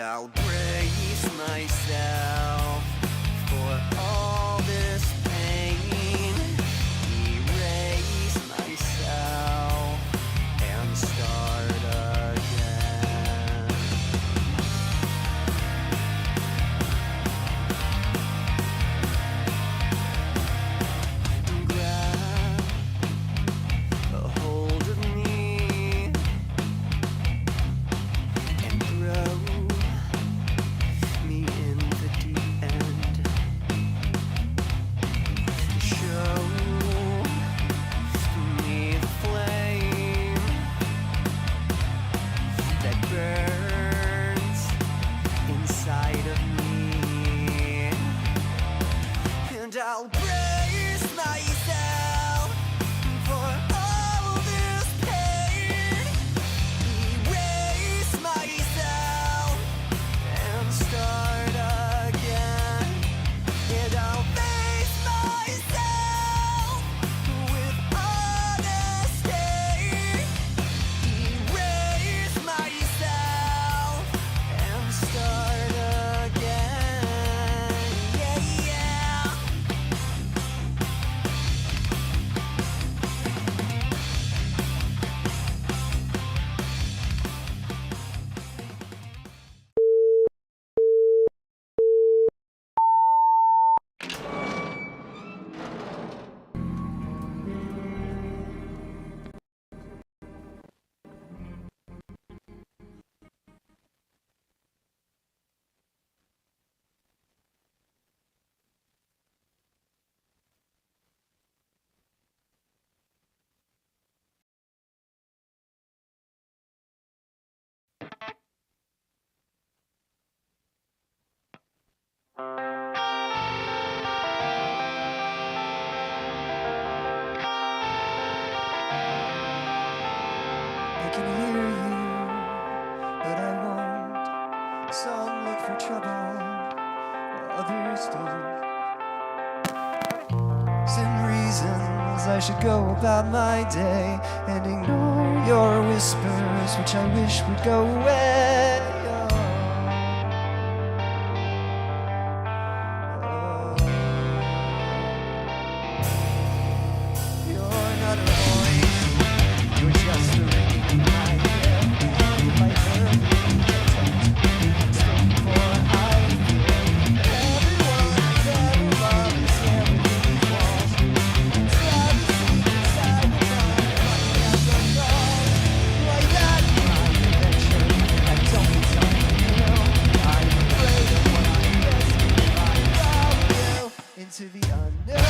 I'll brace myself for all this pain, erase myself and start again. Grab a hold of me and throw me in the deep end. Show me the flame that burns inside of me, and I'll brace myself for all this pain, erase myself and start again, and I'll face myself with honesty, erase myself and start again. Yeah, yeah. I can hear you, but I won't. Some look for trouble, while others don't. Some reasons I should go about my day and ignore your whispers, which I wish would go away. You're not a voice, you're just a ring in my ear. And if I heard you protect, stay before I hear. Everyone who's ever loved is here with these walls. Inside the seat, inside the mind, running after love. Like that in my adventure, I don't need something new. I'm afraid of what I miss if I follow you into the unknown.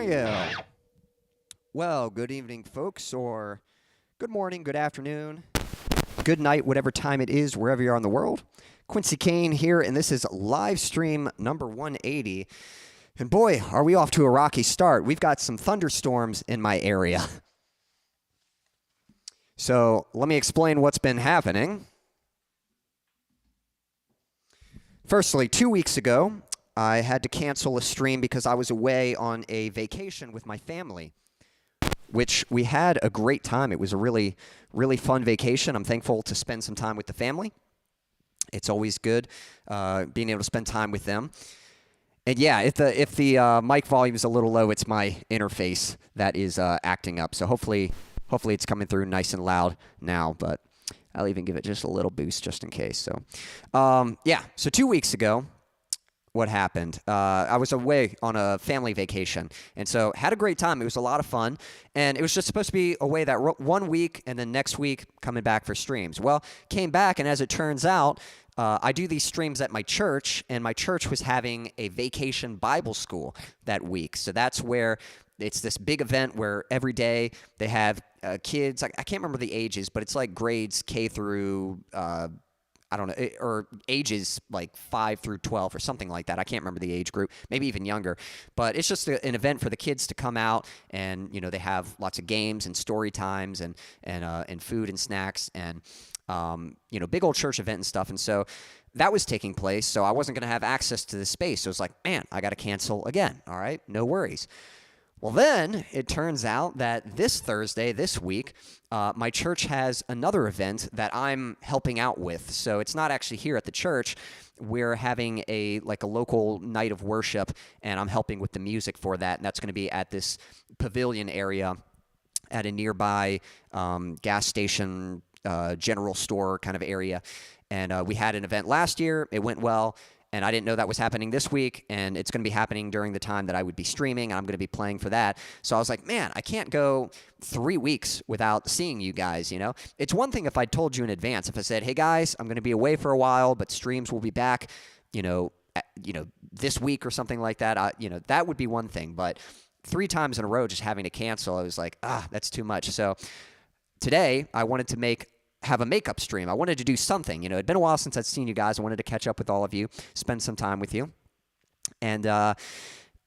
Yeah. Well, good evening, folks, or Good morning, good afternoon, good night, whatever time it is, wherever you are in the world. Quincy Kane here, and this is live stream number 180. And boy, are we off to a rocky start. We've got some thunderstorms in my area. So let me explain what's been happening. Firstly, 2 weeks ago, I had to cancel a stream because I was away on a vacation with my family, which we had a great time. It was a really, really fun vacation. I'm thankful to spend some time with the family. It's always good being able to spend time with them. And yeah, if the mic volume is a little low, it's my interface that is acting up. So hopefully it's coming through nice and loud now, but I'll even give it just a little boost just in case. So yeah, so 2 weeks ago, what happened? I was away on a family vacation, and so had a great time. It was a lot of fun, and it was just supposed to be away that 1 week, and then next week coming back for streams. Well, came back, and as it turns out, I do these streams at my church, and my church was having a vacation Bible school that week. So that's where it's this big event where every day they have kids. I can't remember the ages, but it's like grades K through I don't know, or ages like 5 through 12 or something like that. I can't remember the age group, maybe even younger. But it's just an event for the kids to come out, and they have lots of games and story times and food and snacks and big old church event and stuff. And so that was taking place. So I wasn't going to have access to this space. So it was like, man, I got to cancel again. All right, no worries. Well, then it turns out that this Thursday, this week, my church has another event that I'm helping out with. So it's not actually here at the church. We're having a local night of worship, and I'm helping with the music for that. And that's going to be at this pavilion area at a nearby gas station, general store kind of area. And we had an event last year. It went well. And I didn't know that was happening this week, and it's going to be happening during the time that I would be streaming, and I'm going to be playing for that. So I was like, man, I can't go 3 weeks without seeing you guys, It's one thing if I told you in advance, if I said, hey, guys, I'm going to be away for a while, but streams will be back, this week or something like that. That would be one thing. But 3 times in a row just having to cancel, I was like, that's too much. So today I wanted to have a makeup stream. I wanted to do something. It'd been a while since I'd seen you guys. I wanted to catch up with all of you, spend some time with you. And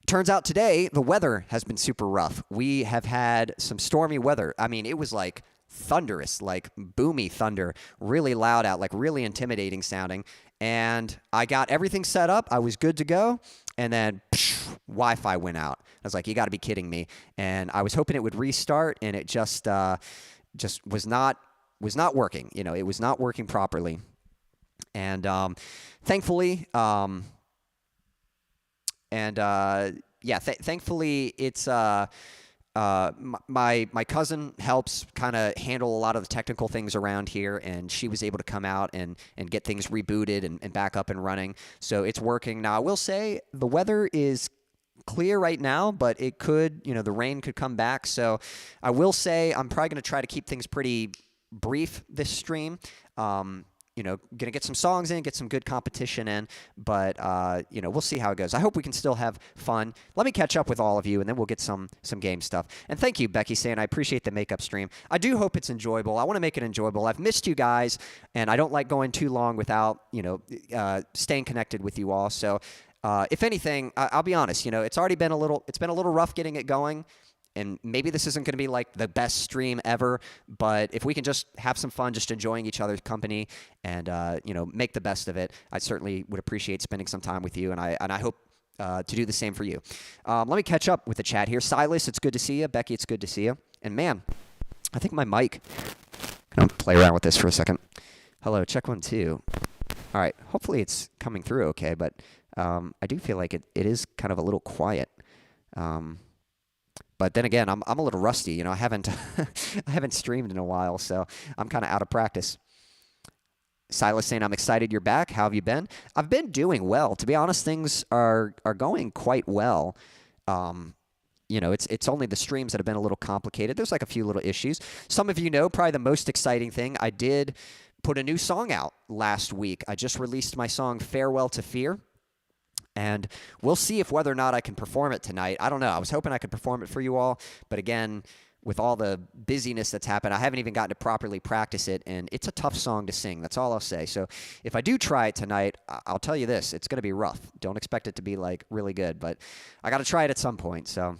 turns out today, the weather has been super rough. We have had some stormy weather. I mean, it was like thunderous, like boomy thunder, really loud out, like really intimidating sounding. And I got everything set up. I was good to go. And then Wi-Fi went out. I was like, you got to be kidding me. And I was hoping it would restart, and it just was not working. It was not working properly. And thankfully, thankfully it's my cousin helps kind of handle a lot of the technical things around here, and she was able to come out and get things rebooted and back up and running. So it's working. Now, I will say the weather is clear right now, but it could, the rain could come back. So I will say I'm probably going to try to keep things pretty brief this stream. Gonna get some songs in, get some good competition in, but we'll see how it goes. I hope we can still have fun. Let me catch up with all of you, and then we'll get some game stuff. And thank you, Becky, saying I appreciate the makeup stream. I do hope it's enjoyable. I want to make it enjoyable. I've missed you guys, and I don't like going too long without staying connected with you all. So if anything, I'll be honest. It's already been a little rough getting it going. And maybe this isn't going to be like the best stream ever, but if we can just have some fun, just enjoying each other's company and, make the best of it, I certainly would appreciate spending some time with you, and I hope to do the same for you. Let me catch up with the chat here. Silas, it's good to see you. Becky, it's good to see you. And man, I think my mic, I'm going to play around with this for a second. Hello, check 1, 2. All right, hopefully it's coming through okay, but I do feel like it is kind of a little quiet. But then again, I'm a little rusty. I haven't I haven't streamed in a while, so I'm kind of out of practice. Silas saying, I'm excited you're back. How have you been? I've been doing well. To be honest, things are going quite well. It's only the streams that have been a little complicated. There's like a few little issues. Some of you know, probably the most exciting thing, I did put a new song out last week. I just released my song Farewell to Fear. And we'll see if whether or not I can perform it tonight. I don't know. I was hoping I could perform it for you all. But again, with all the busyness that's happened, I haven't even gotten to properly practice it, and it's a tough song to sing. That's all I'll say. So if I do try it tonight, I'll tell you this: it's going to be rough. Don't expect it to be like really good, but I got to try it at some point. So.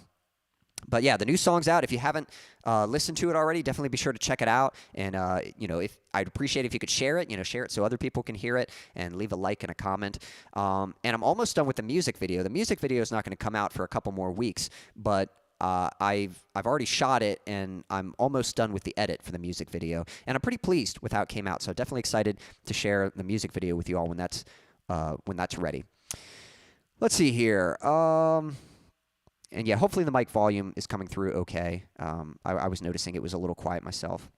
But yeah, the new song's out. If you haven't listened to it already, definitely be sure to check it out. And if I'd appreciate it if you could share it. Share it so other people can hear it, and leave a like and a comment. And I'm almost done with the music video. The music video is not going to come out for a couple more weeks, but I've already shot it, and I'm almost done with the edit for the music video. And I'm pretty pleased with how it came out. So definitely excited to share the music video with you all when that's ready. Let's see here. And yeah, hopefully the mic volume is coming through okay. I was noticing it was a little quiet myself.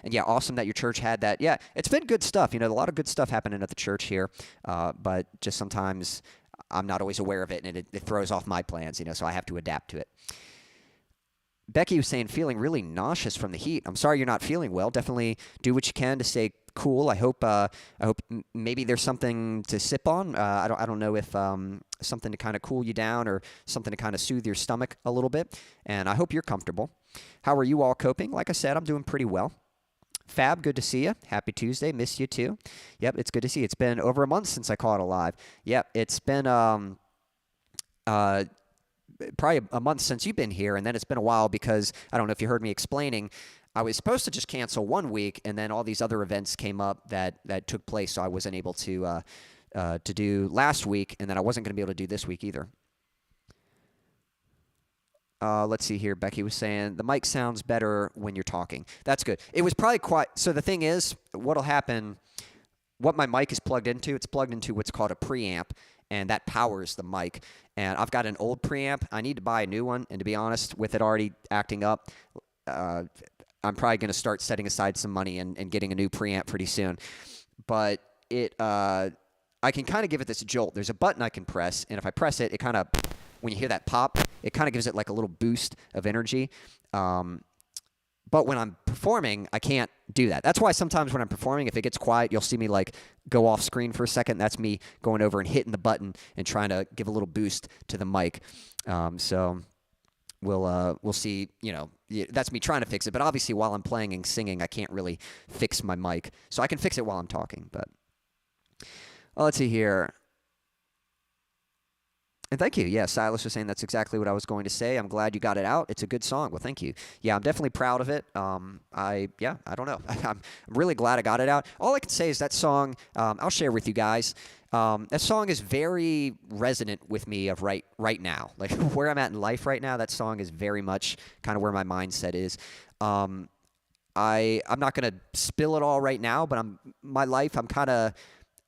And yeah, awesome that your church had that. Yeah, it's been good stuff. A lot of good stuff happening at the church here. But just sometimes I'm not always aware of it, and it throws off my plans, so I have to adapt to it. Becky was saying, feeling really nauseous from the heat. I'm sorry you're not feeling well. Definitely do what you can to stay cool. I hope maybe there's something to sip on. I don't know if something to kind of cool you down or something to kind of soothe your stomach a little bit. And I hope you're comfortable. How are you all coping? Like I said, I'm doing pretty well. Fab, good to see you. Happy Tuesday. Miss you too. Yep, it's good to see you. It's been over a month since I caught it live. Yep, it's been probably a month since you've been here, and then it's been a while because I don't know if you heard me explaining. I was supposed to just cancel 1 week, and then all these other events came up that took place, so I wasn't able to do last week, and then I wasn't going to be able to do this week either. Let's see here. Becky was saying, the mic sounds better when you're talking. That's good. It was probably quiet. So the thing is, what'll happen, what my mic is plugged into, it's plugged into what's called a preamp, and that powers the mic. And I've got an old preamp. I need to buy a new one, and to be honest, with it already acting up, I'm probably going to start setting aside some money and getting a new preamp pretty soon. But I can kind of give it this jolt. There's a button I can press, and if I press it, it kind of, when you hear that pop, it kind of gives it like a little boost of energy. But when I'm performing, I can't do that. That's why sometimes when I'm performing, if it gets quiet, you'll see me like go off screen for a second. That's me going over and hitting the button and trying to give a little boost to the mic. So we'll see. That's me trying to fix it. But obviously, while I'm playing and singing, I can't really fix my mic. So I can fix it while I'm talking. But let's see here. And thank you. Yeah, Silas was saying that's exactly what I was going to say. I'm glad you got it out. It's a good song. Well, thank you. Yeah, I'm definitely proud of it. I don't know. I'm really glad I got it out. All I can say is that song, I'll share with you guys. That song is very resonant with me of right now. Like where I'm at in life right now, that song is very much kind of where my mindset is. I'm not going to spill it all right now, but my life, I'm kind of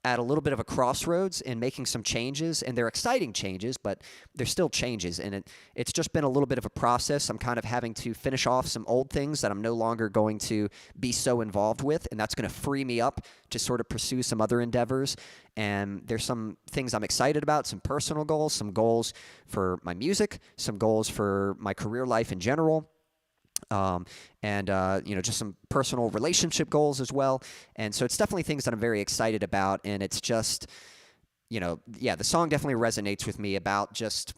at a little bit of a crossroads and making some changes, and they're exciting changes, but they're still changes, and it's just been a little bit of a process. I'm kind of having to finish off some old things that I'm no longer going to be so involved with, and that's going to free me up to sort of pursue some other endeavors. And there's some things I'm excited about, some personal goals, some goals for my music, some goals for my career life in general. Just some personal relationship goals as well. And so it's definitely things that I'm very excited about. And it's just, the song definitely resonates with me about just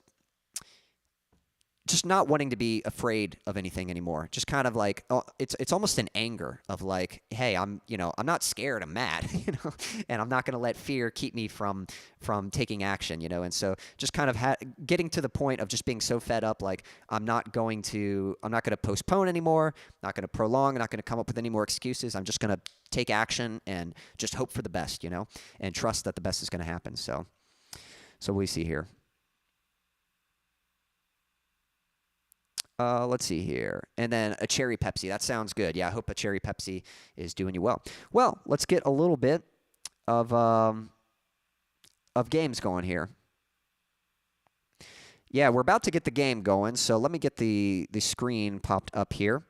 not wanting to be afraid of anything anymore. Just kind of like, it's almost an anger of like, hey, I'm not scared, I'm mad, and I'm not going to let fear keep me from taking action, and so just kind of getting to the point of just being so fed up, like I'm not going to postpone anymore, not going to prolong, I'm not going to come up with any more excuses. I'm just going to take action and just hope for the best, and trust that the best is going to happen. So we see here. Let's see here. And then a cherry Pepsi. That sounds good. Yeah, I hope a cherry Pepsi is doing you well. Well, let's get a little bit of games going here. Yeah, we're about to get the game going, so let me get the screen popped up here.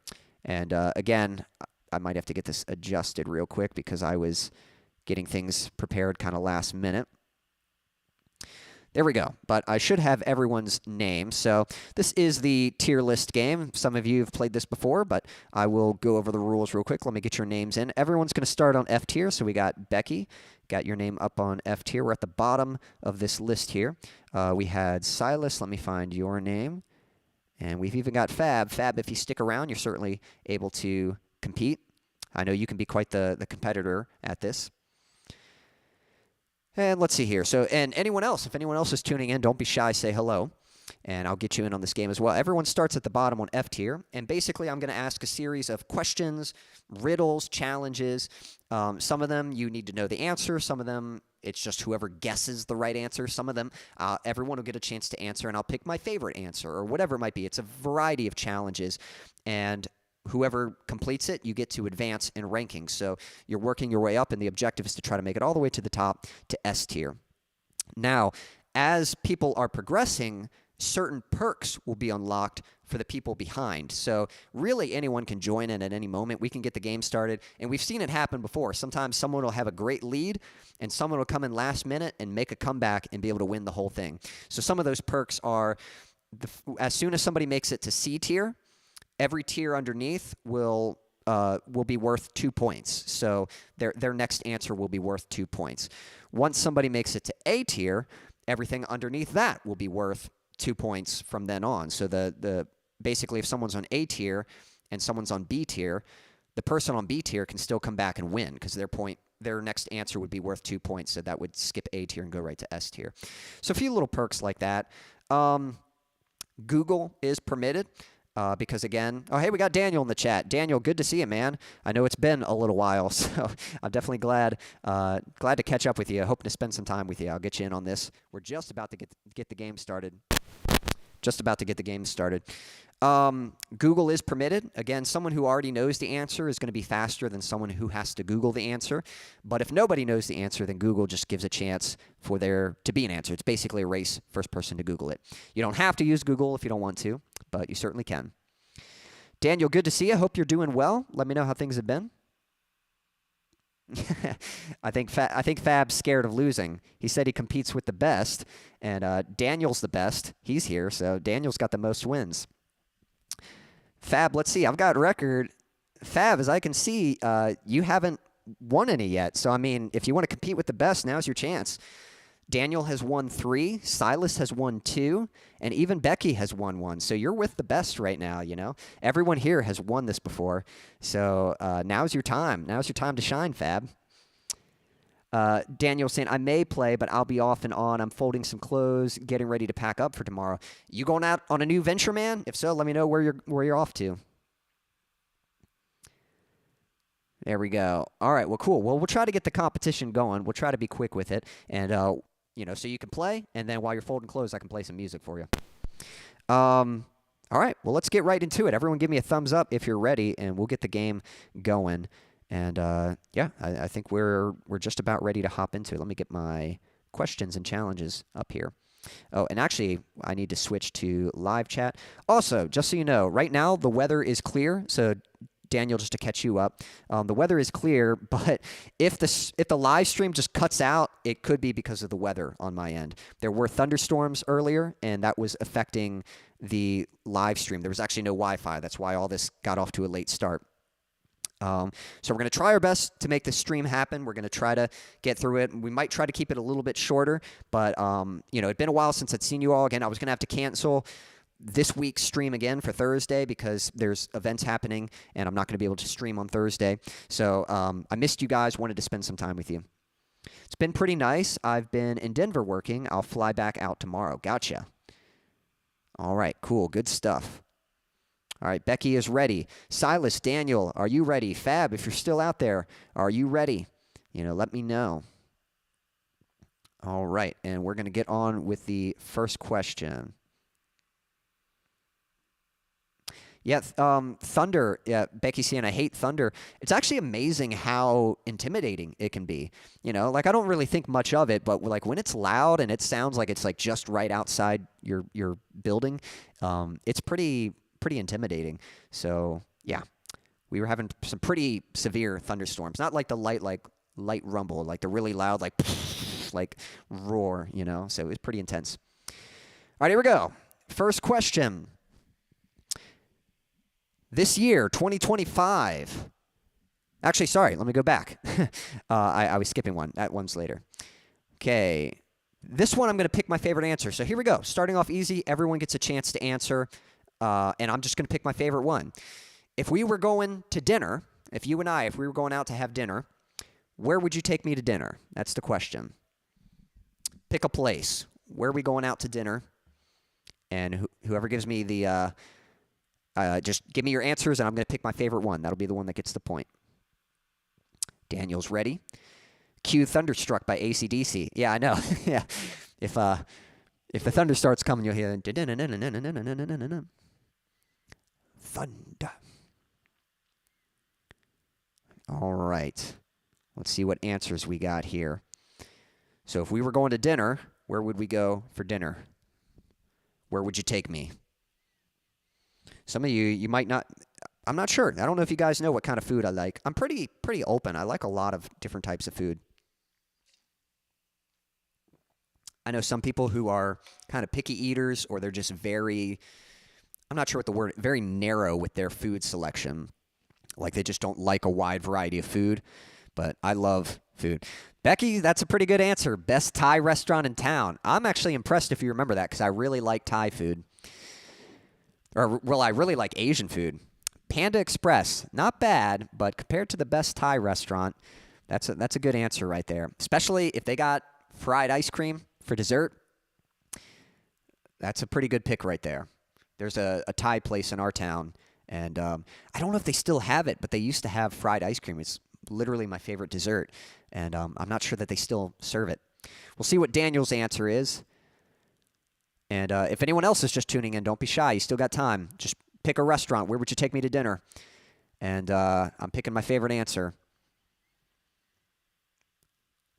And again, I might have to get this adjusted real quick because I was getting things prepared kind of last minute. There we go. But I should have everyone's name. So this is the tier list game. Some of you have played this before, but I will go over the rules real quick. Let me get your names in. Everyone's going to start on F tier. So we got Becky. Got your name up on F tier. We're at the bottom of this list here. We had Silas. Let me find your name. And we've even got Fab. Fab, if you stick around, you're certainly able to compete. I know you can be quite the competitor at this. And let's see here. So, and anyone else, if anyone else is tuning in, don't be shy, say hello. And I'll get you in on this game as well. Everyone starts at the bottom on F tier. And basically, I'm going to ask a series of questions, riddles, challenges. Some of them, you need to know the answer. Some of them, it's just whoever guesses the right answer. Some of them, everyone will get a chance to answer, and I'll pick my favorite answer or whatever it might be. It's a variety of challenges. And whoever completes it, you get to advance in rankings. So you're working your way up, and the objective is to try to make it all the way to the top to S tier. Now, as people are progressing, certain perks will be unlocked for the people behind. So really anyone can join in at any moment. We can get the game started, and we've seen it happen before. Sometimes someone will have a great lead, and someone will come in last minute and make a comeback and be able to win the whole thing. So some of those perks are, as soon as somebody makes it to C tier, every tier underneath will be worth 2 points. So their next answer will be worth 2 points. Once somebody makes it to A tier, everything underneath that will be worth 2 points from then on. So basically, if someone's on A tier and someone's on B tier, the person on B tier can still come back and win because their next answer would be worth 2 points. So that would skip A tier and go right to S tier. So a few little perks like that. Google is permitted. Because again, oh, hey, we got Daniel in the chat. Daniel, good to see you, man. I know it's been a little while, so I'm definitely glad to catch up with you. Hoping to spend some time with you. I'll get you in on this. We're just about to get the game started. Just about to get the game started. Google is permitted. Again, someone who already knows the answer is going to be faster than someone who has to Google the answer. But if nobody knows the answer, then Google just gives a chance for there to be an answer. It's basically a race, first person to Google it. You don't have to use Google if you don't want to, but you certainly can. Daniel, good to see you. Hope you're doing well. Let me know how things have been. I think Fab's scared of losing. He said he competes with the best, and Daniel's the best. He's here, so Daniel's got the most wins. Fab, let's see. I've got a record. Fab, as I can see, you haven't won any yet. So, I mean, if you want to compete with the best, now's your chance. Daniel has won 3, Silas has won 2, and even Becky has won 1. So you're with the best right now, you know. Everyone here has won this before. So now's your time. Now's your time to shine, Fab. Daniel saying, I may play, but I'll be off and on. I'm folding some clothes, getting ready to pack up for tomorrow. You going out on a new venture, man? If so, let me know where you're off to. There we go. All right, well, cool. Well, we'll try to get the competition going. We'll try to be quick with it. And, so you can play, and then while you're folding clothes, I can play some music for you. All right, well, let's get right into it. Everyone give me a thumbs up if you're ready, and we'll get the game going. And, I think we're just about ready to hop into it. Let me get my questions and challenges up here. Oh, and actually, I need to switch to live chat. Also, just so you know, right now the weather is clear, so Daniel, just to catch you up, the weather is clear, but if the live stream just cuts out, it could be because of the weather on my end. There were thunderstorms earlier, and that was affecting the live stream. There was actually no Wi-Fi. That's why all this got off to a late start. So we're going to try our best to make this stream happen. We're going to try to get through it. We might try to keep it a little bit shorter, but, it'd been a while since I'd seen you all. Again, I was going to have to cancel this week's stream again for Thursday because there's events happening, and I'm not going to be able to stream on Thursday. So I missed you guys, wanted to spend some time with you. It's been pretty nice. I've been in Denver working. I'll fly back out tomorrow. Gotcha. All right, cool. Good stuff. All right, Becky is ready. Silas, Daniel, are you ready? Fab, if you're still out there, are you ready? Let me know. All right, and we're going to get on with the first question. Yeah, thunder. Yeah, Becky's saying, I hate thunder. It's actually amazing how intimidating it can be. I don't really think much of it, but when it's loud and it sounds like it's just right outside your building, it's pretty intimidating. So yeah, we were having some pretty severe thunderstorms. Not like the light rumble, like the really loud like roar. So it was pretty intense. All right, here we go. First question. This year, 2025. Actually, sorry, let me go back. I was skipping one. That one's later. Okay. This one, I'm going to pick my favorite answer. So here we go. Starting off easy. Everyone gets a chance to answer. and I'm just going to pick my favorite one. If we were going to dinner, if you and I, if we were going out to have dinner, where would you take me to dinner? That's the question. Pick a place. Where are we going out to dinner? And whoever gives me the, just give me your answers, and I'm going to pick my favorite one. That'll be the one that gets the point. Daniel's ready. Cue Thunderstruck by AC/DC. Yeah, I know. Yeah. If the thunder starts coming, you'll hear thunder. All right. Let's see what answers we got here. So if we were going to dinner, where would we go for dinner? Where would you take me? Some of you might not. I'm not sure. I don't know if you guys know what kind of food I like. I'm pretty open. I like a lot of different types of food. I know some people who are kind of picky eaters, or they're just very, I'm not sure what the word, very narrow with their food selection. Like they just don't like a wide variety of food, but I love food. Becky, that's a pretty good answer. Best Thai restaurant in town. I'm actually impressed if you remember that, because I really like Thai food. Or, well, I really like Asian food. Panda Express, not bad, but compared to the best Thai restaurant, that's a good answer right there. Especially if they got fried ice cream for dessert. That's a pretty good pick right there. There's a Thai place in our town, and I don't know if they still have it, but they used to have fried ice cream. It's literally my favorite dessert, and I'm not sure that they still serve it. We'll see what Daniel's answer is. And if anyone else is just tuning in, don't be shy. You still got time. Just pick a restaurant. Where would you take me to dinner? And I'm picking my favorite answer.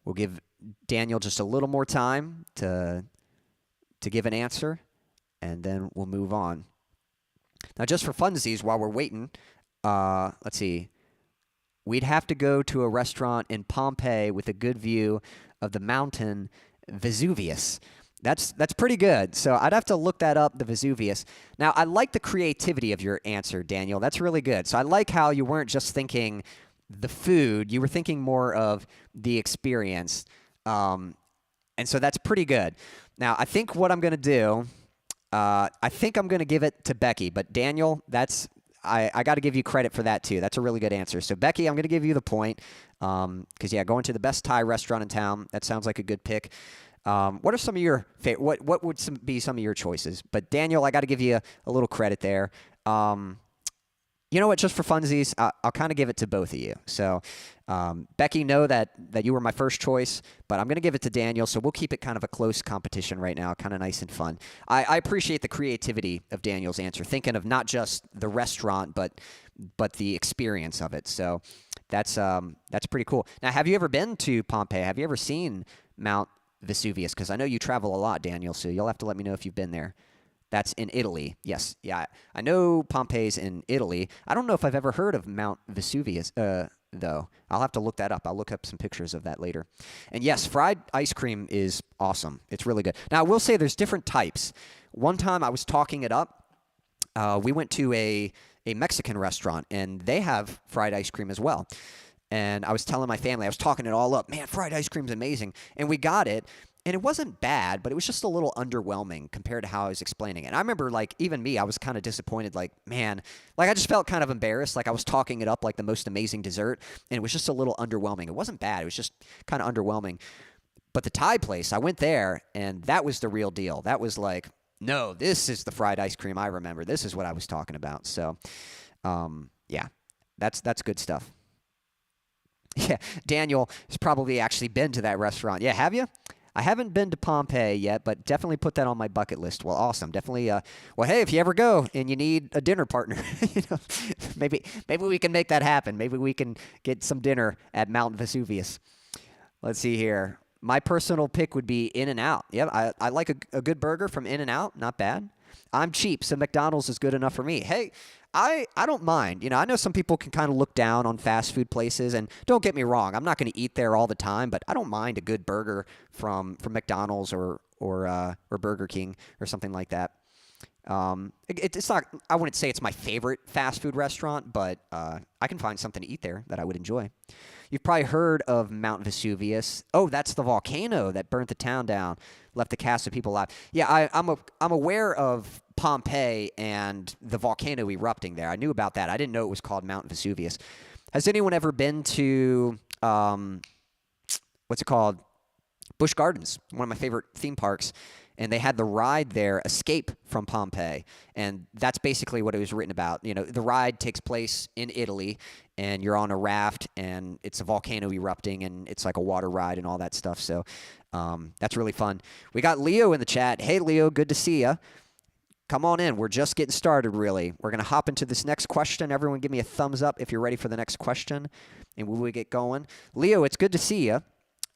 We'll give Daniel just a little more time to give an answer, and then we'll move on. Now, just for funsies, while we're waiting, let's see. We'd have to go to a restaurant in Pompeii with a good view of the mountain Vesuvius. That's pretty good. So I'd have to look that up, the Vesuvius. Now, I like the creativity of your answer, Daniel. That's really good. So I like how you weren't just thinking the food. You were thinking more of the experience. And so that's pretty good. Now, I think what I'm going to do, I think I'm going to give it to Becky. But Daniel, I got to give you credit for that, too. That's a really good answer. So, Becky, I'm going to give you the point. Because, yeah, going to the best Thai restaurant in town, that sounds like a good pick. What are some of your favorite? What would be some of your choices? But Daniel, I got to give you a little credit there. You know what? Just for funsies, I'll kind of give it to both of you. So, Becky, know that you were my first choice, but I'm going to give it to Daniel. So we'll keep it kind of a close competition right now, kind of nice and fun. I appreciate the creativity of Daniel's answer, thinking of not just the restaurant, but the experience of it. So that's pretty cool. Now, have you ever been to Pompeii? Have you ever seen Mount Vesuvius? Because I know you travel a lot, Daniel, so you'll have to let me know if you've been there. That's in Italy. Yes. Yeah. I know Pompeii's in Italy. I don't know if I've ever heard of Mount Vesuvius, though. I'll have to look that up. I'll look up some pictures of that later. And yes, fried ice cream is awesome. It's really good. Now, I will say there's different types. One time I was talking it up. We went to a Mexican restaurant, and they have fried ice cream as well. And I was telling my family, I was talking it all up. Man, fried ice cream's amazing. And we got it. And it wasn't bad, but it was just a little underwhelming compared to how I was explaining it. And I remember, like, even me, I was kind of disappointed. Like, man, like, I just felt kind of embarrassed. Like, I was talking it up like the most amazing dessert, and it was just a little underwhelming. It wasn't bad. It was just kind of underwhelming. But the Thai place, I went there, and that was the real deal. That was like, no, this is the fried ice cream I remember. This is what I was talking about. So, yeah, that's good stuff. Yeah, Daniel has probably actually been to that restaurant. Yeah, have you? I haven't been to Pompeii yet, but definitely put that on my bucket list. Well, awesome. Definitely. Well, hey, if you ever go and you need a dinner partner, maybe we can make that happen. Maybe we can get some dinner at Mount Vesuvius. Let's see here. My personal pick would be In-N-Out. Yeah, I like a good burger from In-N-Out. Not bad. I'm cheap, so McDonald's is good enough for me. Hey, I don't mind. I know some people can kind of look down on fast food places, and don't get me wrong, I'm not going to eat there all the time, but I don't mind a good burger from McDonald's or Burger King or something like that. It's not. I wouldn't say it's my favorite fast food restaurant, but I can find something to eat there that I would enjoy. You've probably heard of Mount Vesuvius. Oh, that's the volcano that burnt the town down, left the cast of people alive. Yeah, I'm aware of Pompeii and the volcano erupting there. I knew about that. I didn't know it was called Mount Vesuvius. Has anyone ever been to, what's it called? Busch Gardens, one of my favorite theme parks. And they had the ride there, Escape from Pompeii. And that's basically what it was written about. You know, the ride takes place in Italy, and you're on a raft, and it's a volcano erupting, and it's like a water ride and all that stuff. So that's really fun. We got Leo in the chat. Hey, Leo, good to see you. Come on in. We're just getting started, really. We're going to hop into this next question. Everyone give me a thumbs up if you're ready for the next question, and we will get going. Leo, it's good to see you.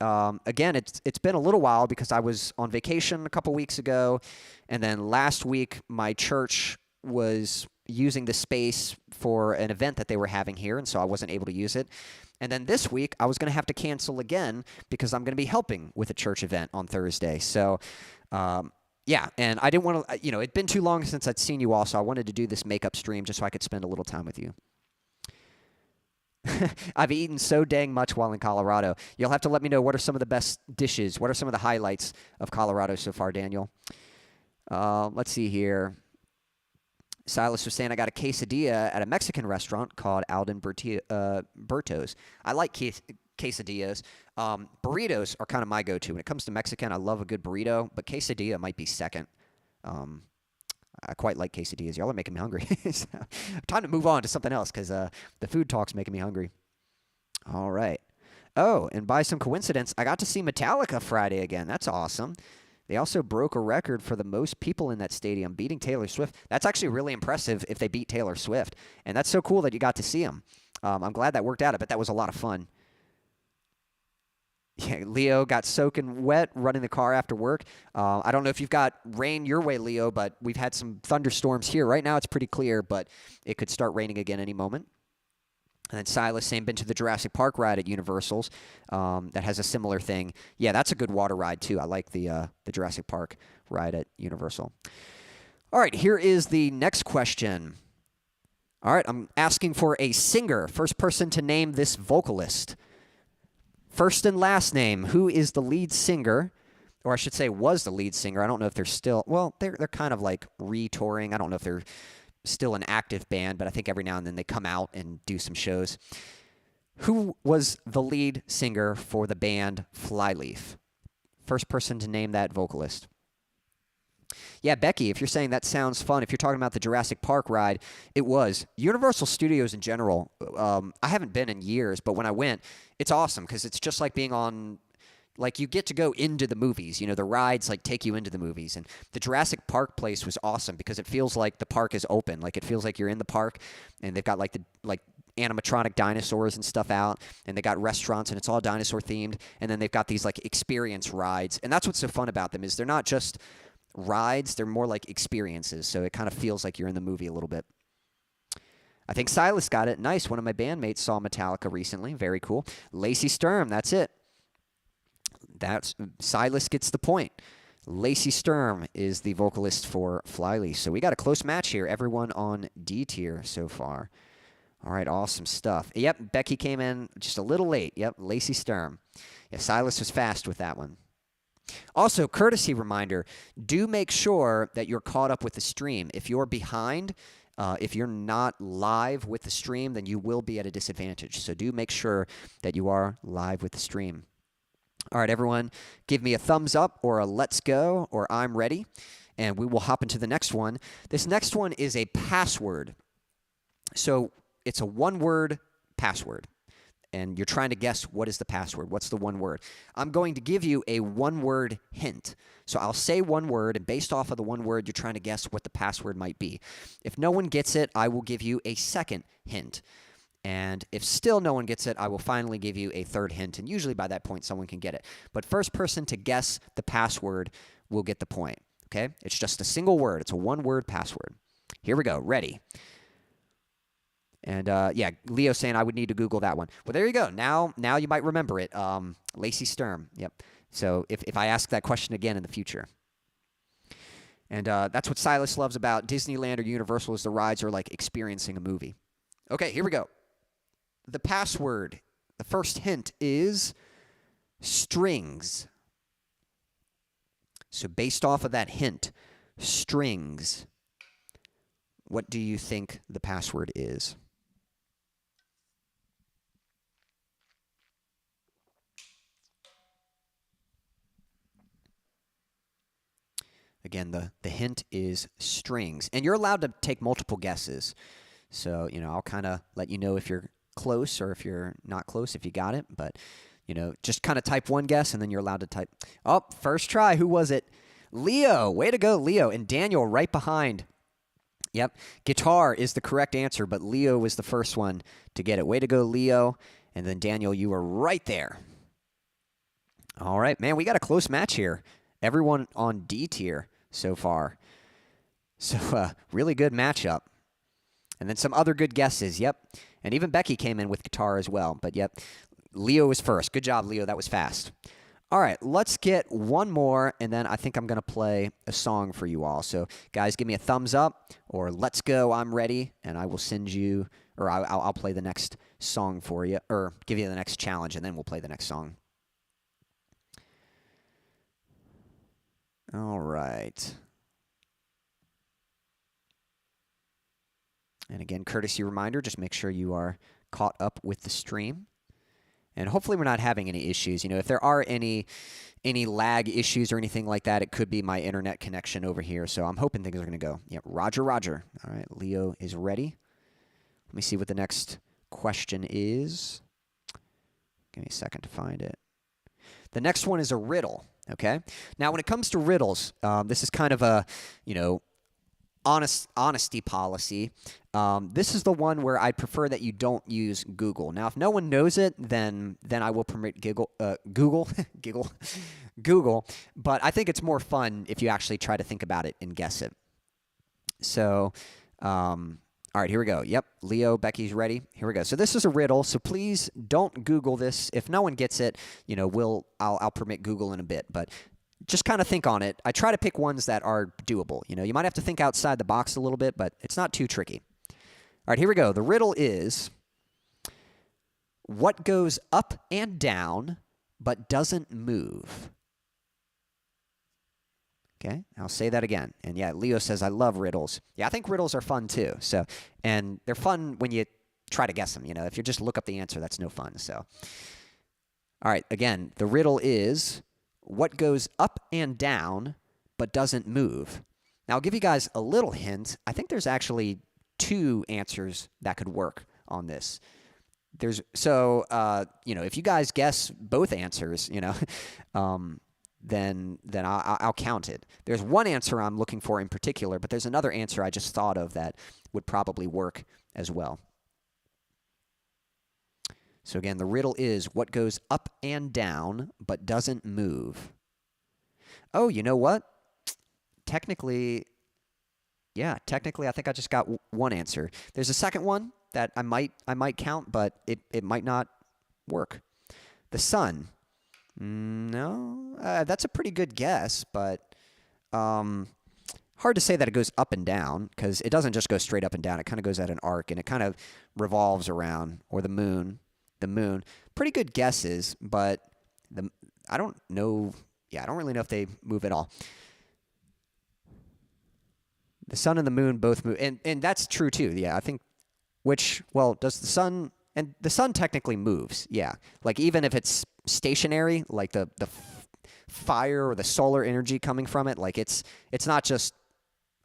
Again, it's been a little while because I was on vacation a couple weeks ago, and then last week my church was using the space for an event that they were having here, and so I wasn't able to use it. And then this week I was going to have to cancel again because I'm going to be helping with a church event on Thursday. So, yeah, and I didn't want to, it'd been too long since I'd seen you all, so I wanted to do this makeup stream just so I could spend a little time with you. I've eaten so dang much while in Colorado. You'll have to let me know what are some of the best dishes. What are some of the highlights of Colorado so far, Daniel? Let's see here. Silas was saying I got a quesadilla at a Mexican restaurant called Alden Berto's. I like quesadillas. Burritos are kind of my go-to. When it comes to Mexican, I love a good burrito, but quesadilla might be second. I quite like quesadillas. Y'all are making me hungry. So, time to move on to something else because the food talk's making me hungry. All right. Oh, and by some coincidence, I got to see Metallica Friday again. That's awesome. They also broke a record for the most people in that stadium, beating Taylor Swift. That's actually really impressive if they beat Taylor Swift. And that's so cool that you got to see them. I'm glad that worked out. I bet that was a lot of fun. Yeah, Leo got soaking wet running the car after work. I don't know if you've got rain your way, Leo, but we've had some thunderstorms here. Right now it's pretty clear, but it could start raining again any moment. And then Silas saying, been to the Jurassic Park ride at Universal's that has a similar thing. Yeah, that's a good water ride, too. I like the Jurassic Park ride at Universal. All right, here is the next question. All right, I'm asking for a singer. First person to name this vocalist. First and last name. Who is the lead singer? Or I should say was the lead singer. I don't know if they're still... Well, they're kind of like re-touring. I don't know if they're still an active band, but I think every now and then they come out and do some shows. Who was the lead singer for the band Flyleaf? First person to name that vocalist. Yeah, Becky, if you're saying that sounds fun, if you're talking about the Jurassic Park ride, it was. Universal Studios in general, I haven't been in years, but when I went, it's awesome because it's just like being on, like you get to go into the movies. You know, the rides like take you into the movies. And the Jurassic Park place was awesome because it feels like the park is open. Like it feels like you're in the park and they've got like animatronic dinosaurs and stuff out, and they got restaurants and it's all dinosaur themed. And then they've got these like experience rides. And that's what's so fun about them is they're not just rides, they're more like experiences, so it kind of feels like you're in the movie a little bit. I think Silas got it. Nice. One of my bandmates saw Metallica recently. Very cool. Lacey Sturm, that's it. That's Silas gets the point. Lacey Sturm is the vocalist for Flyleaf. So we got a close match here. Everyone on D tier so far. All right, awesome stuff. Yep, Becky came in just a little late. Yep, Lacey Sturm. Yeah, Silas was fast with that one. Also, courtesy reminder, do make sure that you're caught up with the stream. If you're behind, if you're not live with the stream, then you will be at a disadvantage. So do make sure that you are live with the stream. All right, everyone, give me a thumbs up or a let's go or I'm ready, and we will hop into the next one. This next one is a password. So it's a one-word password. And you're trying to guess what is the password. What's the one word? I'm going to give you a one-word hint. So I'll say one word, and based off of the one word, you're trying to guess what the password might be. If no one gets it, I will give you a second hint. And if still no one gets it, I will finally give you a third hint. And usually by that point, someone can get it. But first person to guess the password will get the point. Okay? It's just a single word. It's a one-word password. Here we go. Ready? And, yeah, Leo saying I would need to Google that one. Well, there you go. Now you might remember it. Lacey Sturm. Yep. So if I ask that question again in the future. And that's what Silas loves about Disneyland or Universal is the rides are like experiencing a movie. Okay, here we go. The password, the first hint is strings. So based off of that hint, strings. What do you think the password is? Again, the hint is strings. And you're allowed to take multiple guesses. So, I'll kind of let you know if you're close or if you're not close, if you got it. But, just kind of type one guess, and then you're allowed to type. Oh, first try. Who was it? Leo. Way to go, Leo. And Daniel right behind. Yep. Guitar is the correct answer, but Leo was the first one to get it. Way to go, Leo. And then, Daniel, you were right there. All right, man, we got a close match here. Everyone on D tier so far. So, really good matchup. And then some other good guesses, yep. And even Becky came in with guitar as well. But, yep, Leo was first. Good job, Leo. That was fast. All right, let's get one more, and then I think I'm going to play a song for you all. So, guys, give me a thumbs up or let's go, I'm ready, and I will send you, or I'll play the next song for you, or give you the next challenge, and then we'll play the next song. All right. And again, courtesy reminder, just make sure you are caught up with the stream. And hopefully we're not having any issues. If there are any lag issues or anything like that, it could be my internet connection over here. So I'm hoping things are going to go. Yeah, Roger, Roger. All right, Leo is ready. Let me see what the next question is. Give me a second to find it. The next one is a riddle, okay? Now, when it comes to riddles, this is kind of a, honesty policy. This is the one where I'd prefer that you don't use Google. Now, if no one knows it, then I will permit Google. But I think it's more fun if you actually try to think about it and guess it. So, all right, here we go. Yep, Leo, Becky's ready. Here we go. So this is a riddle. So please don't Google this. If no one gets it, I'll permit Google in a bit. But just kind of think on it. I try to pick ones that are doable. You might have to think outside the box a little bit, but it's not too tricky. All right, here we go. The riddle is, what goes up and down but doesn't move? Okay, I'll say that again. And yeah, Leo says, I love riddles. Yeah, I think riddles are fun too. So, and they're fun when you try to guess them. If you just look up the answer, that's no fun. So, all right, again, the riddle is, what goes up and down but doesn't move? Now, I'll give you guys a little hint. I think there's actually two answers that could work on this. If you guys guess both answers, then I'll count it. There's one answer I'm looking for in particular, but there's another answer I just thought of that would probably work as well. So again, the riddle is, what goes up and down but doesn't move? Oh, you know what? Technically, I think I just got one answer. There's a second one that I might count, but it might not work. The sun. No, that's a pretty good guess, but hard to say that it goes up and down, because it doesn't just go straight up and down. It kind of goes at an arc, and it kind of revolves around. Or the moon. Pretty good guesses, but I don't know. Yeah, I don't really know if they move at all. The sun and the moon both move, and that's true too. Yeah, I think. Does the sun? And the sun technically moves. Yeah, like even if it's stationary, like the fire or the solar energy coming from it, like it's not just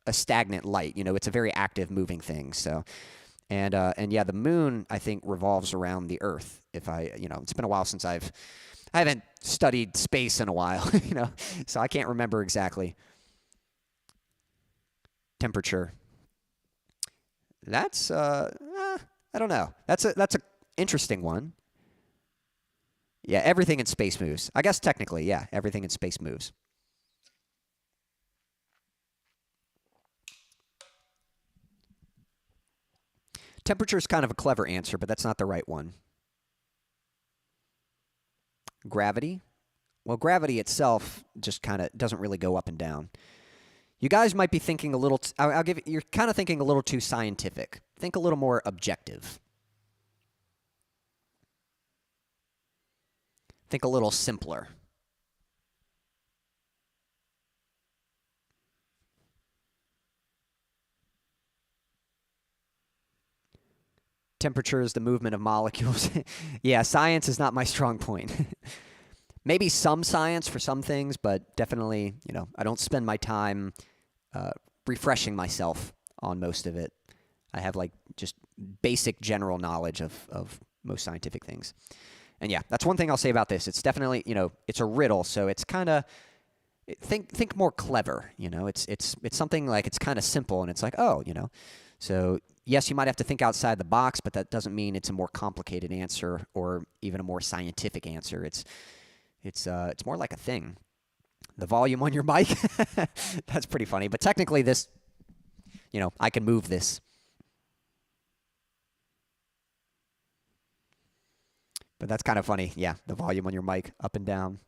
a stagnant light. It's a very active, moving thing. So. And yeah, the moon, I think, revolves around the Earth. It's been a while since I haven't studied space in a while, so I can't remember exactly. Temperature. That's, I don't know. That's a interesting one. Yeah, everything in space moves. I guess technically, yeah, everything in space moves. Temperature is kind of a clever answer, but that's not the right one. Gravity. Well, gravity itself just kind of doesn't really go up and down. You guys might be thinking a little. You're kind of thinking a little too scientific. Think a little more objective. Think a little simpler. Temperature is the movement of molecules. Yeah, science is not my strong point. Maybe some science for some things, but definitely, I don't spend my time refreshing myself on most of it. I have like just basic general knowledge of most scientific things. And yeah, that's one thing I'll say about this. It's definitely, it's a riddle, so it's kind of think more clever. It's something like it's kind of simple, and it's like, oh, So yes, you might have to think outside the box, but that doesn't mean it's a more complicated answer or even a more scientific answer. It's more like a thing. The volume on your mic, that's pretty funny. But technically, this, I can move this. But that's kind of funny. Yeah, the volume on your mic, up and down.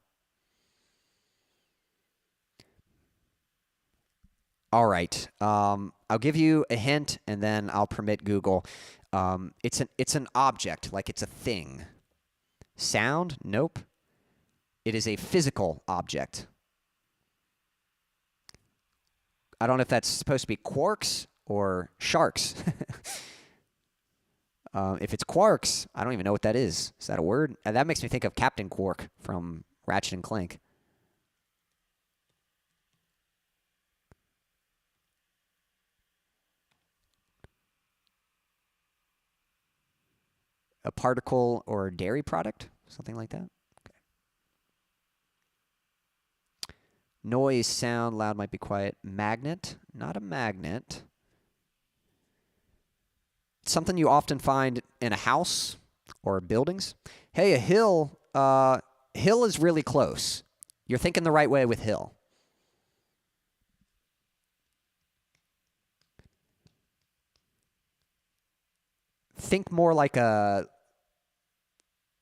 All right. I'll give you a hint, and then I'll permit Google. It's an object, like it's a thing. Sound? Nope. It is a physical object. I don't know if that's supposed to be quarks or sharks. If it's quarks, I don't even know what that is. Is that a word? That makes me think of Captain Quark from Ratchet and Clank. A particle or dairy product? Something like that? Okay. Noise, sound, loud, might be quiet. Magnet? Not a magnet. Something you often find in a house or buildings. Hey, a hill. Hill is really close. You're thinking the right way with hill. Think more like a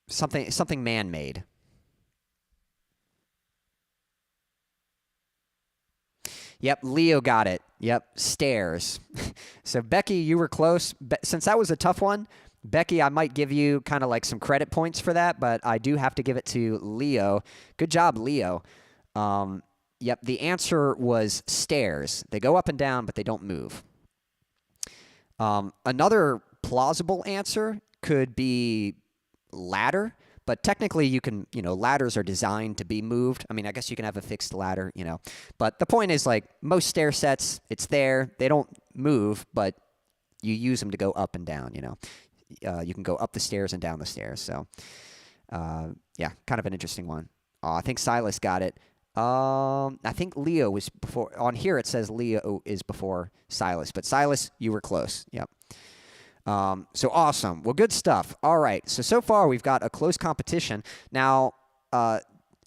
something man-made. Yep, Leo got it. Yep, stairs. So Becky, you were close. Since that was a tough one, Becky, I might give you kind of like some credit points for that, but I do have to give it to Leo. Good job, Leo. Yep, the answer was stairs. They go up and down, but they don't move. Another plausible answer could be ladder, but technically you can, ladders are designed to be moved. I mean, I guess you can have a fixed ladder, but the point is, like, most stair sets, it's there. They don't move, but you use them to go up and down, You can go up the stairs and down the stairs. So, yeah, kind of an interesting one. I think Silas got it. I think Leo was before. On here it says Leo is before Silas, but Silas, you were close. Yep. So awesome. Well, good stuff. All right. So far we've got a close competition. Now,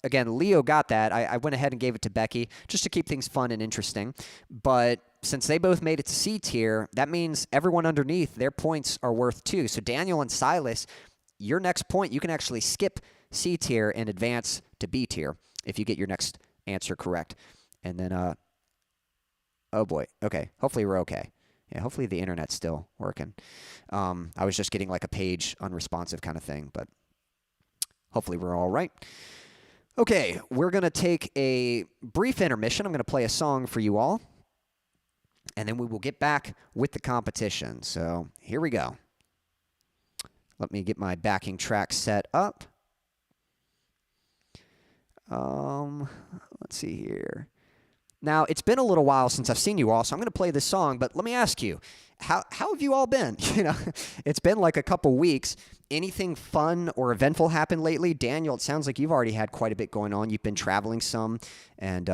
again, Leo got that. I went ahead and gave it to Becky just to keep things fun and interesting. But since they both made it to C tier, that means everyone underneath, their points are worth 2. So Daniel and Silas, your next point, you can actually skip C tier and advance to B tier if you get your next answer correct. And then, oh boy. Okay. Hopefully we're okay. Yeah, hopefully the internet's still working. I was just getting like a page unresponsive kind of thing, but hopefully we're all right. Okay, we're going to take a brief intermission. I'm going to play a song for you all, and then we will get back with the competition. So here we go. Let me get my backing track set up. Let's see here. Now, it's been a little while since I've seen you all, so I'm going to play this song, but let me ask you, how have you all been? It's been like a couple weeks. Anything fun or eventful happened lately? Daniel, it sounds like you've already had quite a bit going on. You've been traveling some and,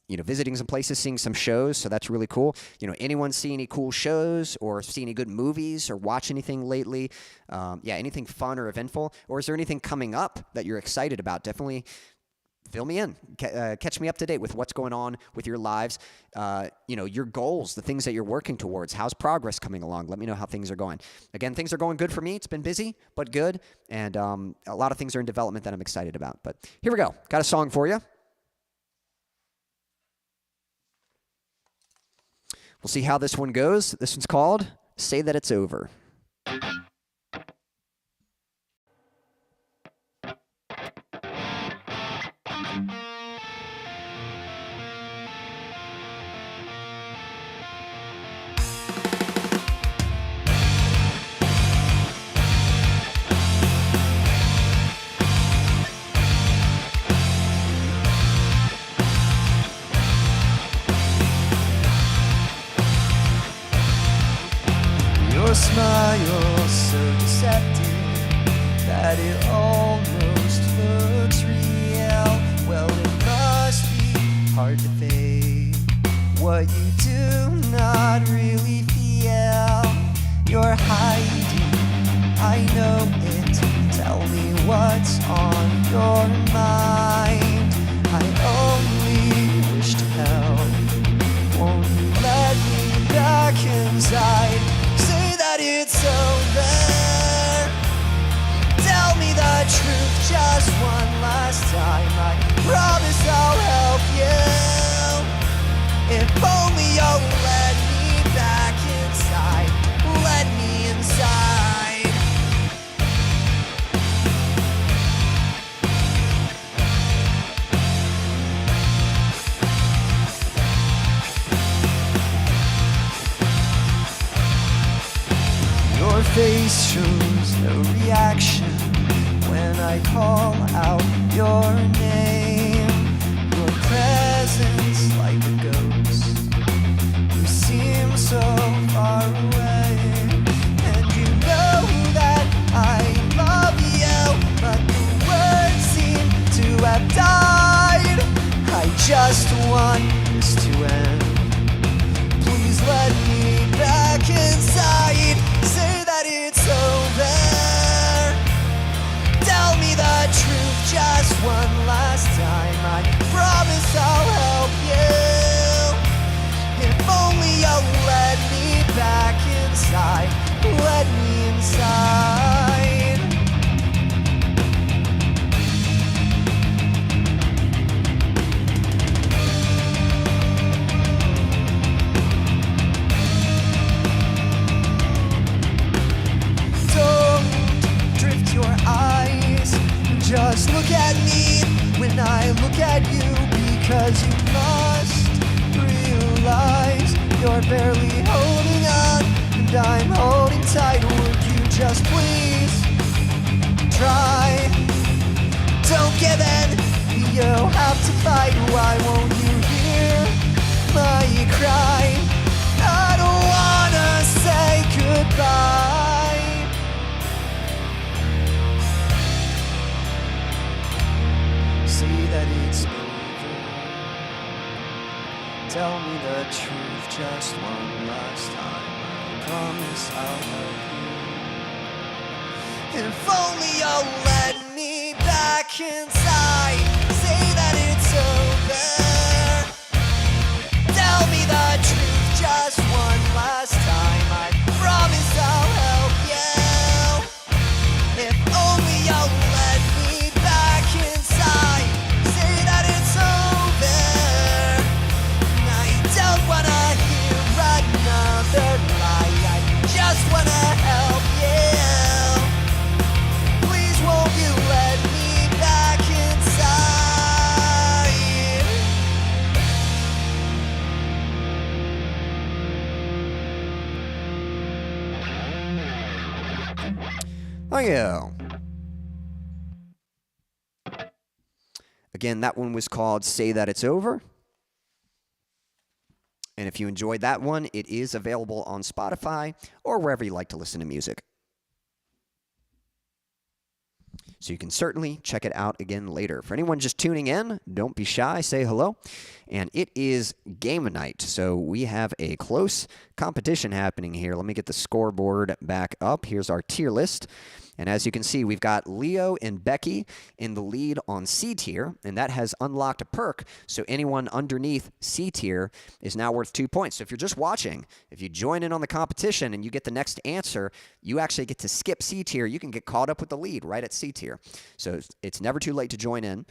visiting some places, seeing some shows, so that's really cool. Anyone see any cool shows or see any good movies or watch anything lately? Anything fun or eventful? Or is there anything coming up that you're excited about? Definitely fill me in. Catch me up to date with what's going on with your lives. Your goals, the things that you're working towards. How's progress coming along? Let me know how things are going. Again, things are going good for me. It's been busy, but good. And a lot of things are in development that I'm excited about. But here we go. Got a song for you. We'll see how this one goes. This one's called Say That It's Over. Your smile so deceptive that it almost looks real. Well, it must be hard to fake what you do not really feel. You're hiding, I know it. Tell me what's on your mind. I only wish to help. Won't you let me back inside? Say that it's over. Tell me the truth just one last time. I promise I'll help you. If only you'll let me back inside. Let me inside. Your face shows no reaction when I call out your name. Your presence like a ghost. You seem so far away. And you know that I love you, but the words seem to have died. I just want this to end. Please let me back inside. Say that it's over. Tell me the truth just one last time. I promise I'll help you. If only you'll let me back inside. Let me inside. Drift your eyes, just look at me when I look at you, because you must realize you're barely holding on and I'm holding tight. Would you just please try? Don't give in, you have to fight. Why won't you hear my cry? I don't wanna say goodbye. Say that it's over. Tell me the truth just one last time. I promise I'll help you. If only you'll let me back inside. Say that it's over. Tell me the truth just one last time. I promise I'll help you. If only you'll let me back inside. Say that it's over. I don't wanna hear another lie. I just wanna help you. Please won't you let me back inside? Oh yeah. Again, that one was called Say That It's Over. And if you enjoyed that one, it is available on Spotify or wherever you like to listen to music. So you can certainly check it out again later. For anyone just tuning in, don't be shy, say hello. And it is game night, so we have a close competition happening here. Let me get the scoreboard back up. Here's our tier list. And as you can see, we've got Leo and Becky in the lead on C tier, and that has unlocked a perk, so anyone underneath C tier is now worth 2 points. So if you're just watching, if you join in on the competition and you get the next answer, you actually get to skip C tier. You can get caught up with the lead right at C tier. So it's never too late to join in.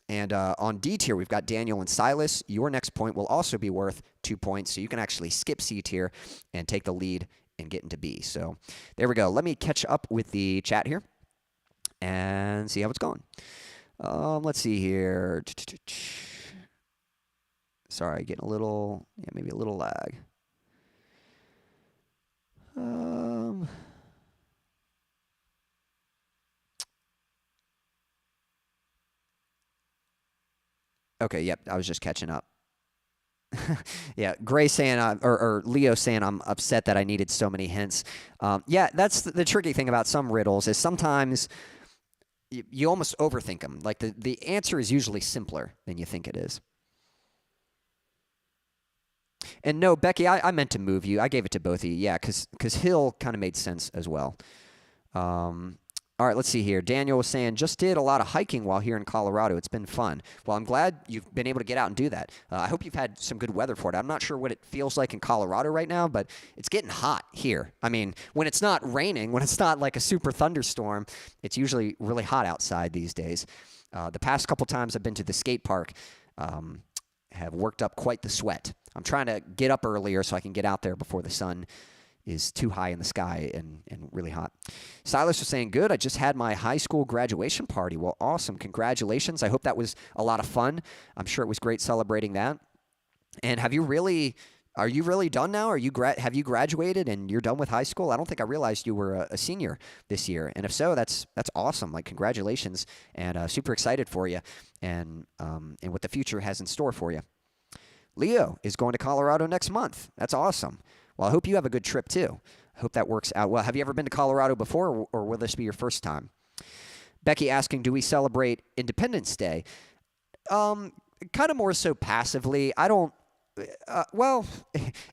And on D tier, we've got Daniel and Silas. Your next point will also be worth 2 points, so you can actually skip C tier and take the lead and get into B. So there we go. Let me catch up with the chat here and see how it's going. Let's see here. Sorry, getting a little, maybe a little lag. Okay, yep, I was just catching up. Yeah, Gray saying, or Leo saying, I'm upset that I needed so many hints. Yeah, that's the tricky thing about some riddles is sometimes you almost overthink them. Like the answer is usually simpler than you think it is. And no, Becky, I meant to move you. I gave it to both of you. Yeah, because Hill kind of made sense as well. All right, let's see here. Daniel was saying, just did a lot of hiking while here in Colorado. It's been fun. Well, I'm glad you've been able to get out and do that. I hope you've had some good weather for it. I'm not sure what it feels like in Colorado right now, but it's getting hot here. I mean, when it's not raining, when it's not like a super thunderstorm, it's usually really hot outside these days. The past couple times I've been to the skate park have worked up quite the sweat. I'm trying to get up earlier so I can get out there before the sun is too high in the sky and really hot. Silas was saying, good, I just had my high school graduation party. Well, awesome. Congratulations. I hope that was a lot of fun. I'm sure it was great celebrating that. And are you really done now? Have you graduated and you're done with high school? I don't think I realized you were a senior this year. And if so, that's awesome. Like, congratulations, and super excited for you and what the future has in store for you. Leo is going to Colorado next month. That's awesome. Well, I hope you have a good trip, too. I hope that works out well. Have you ever been to Colorado before, or will this be your first time? Becky asking, do we celebrate Independence Day? Kind of more so passively. I don't, well,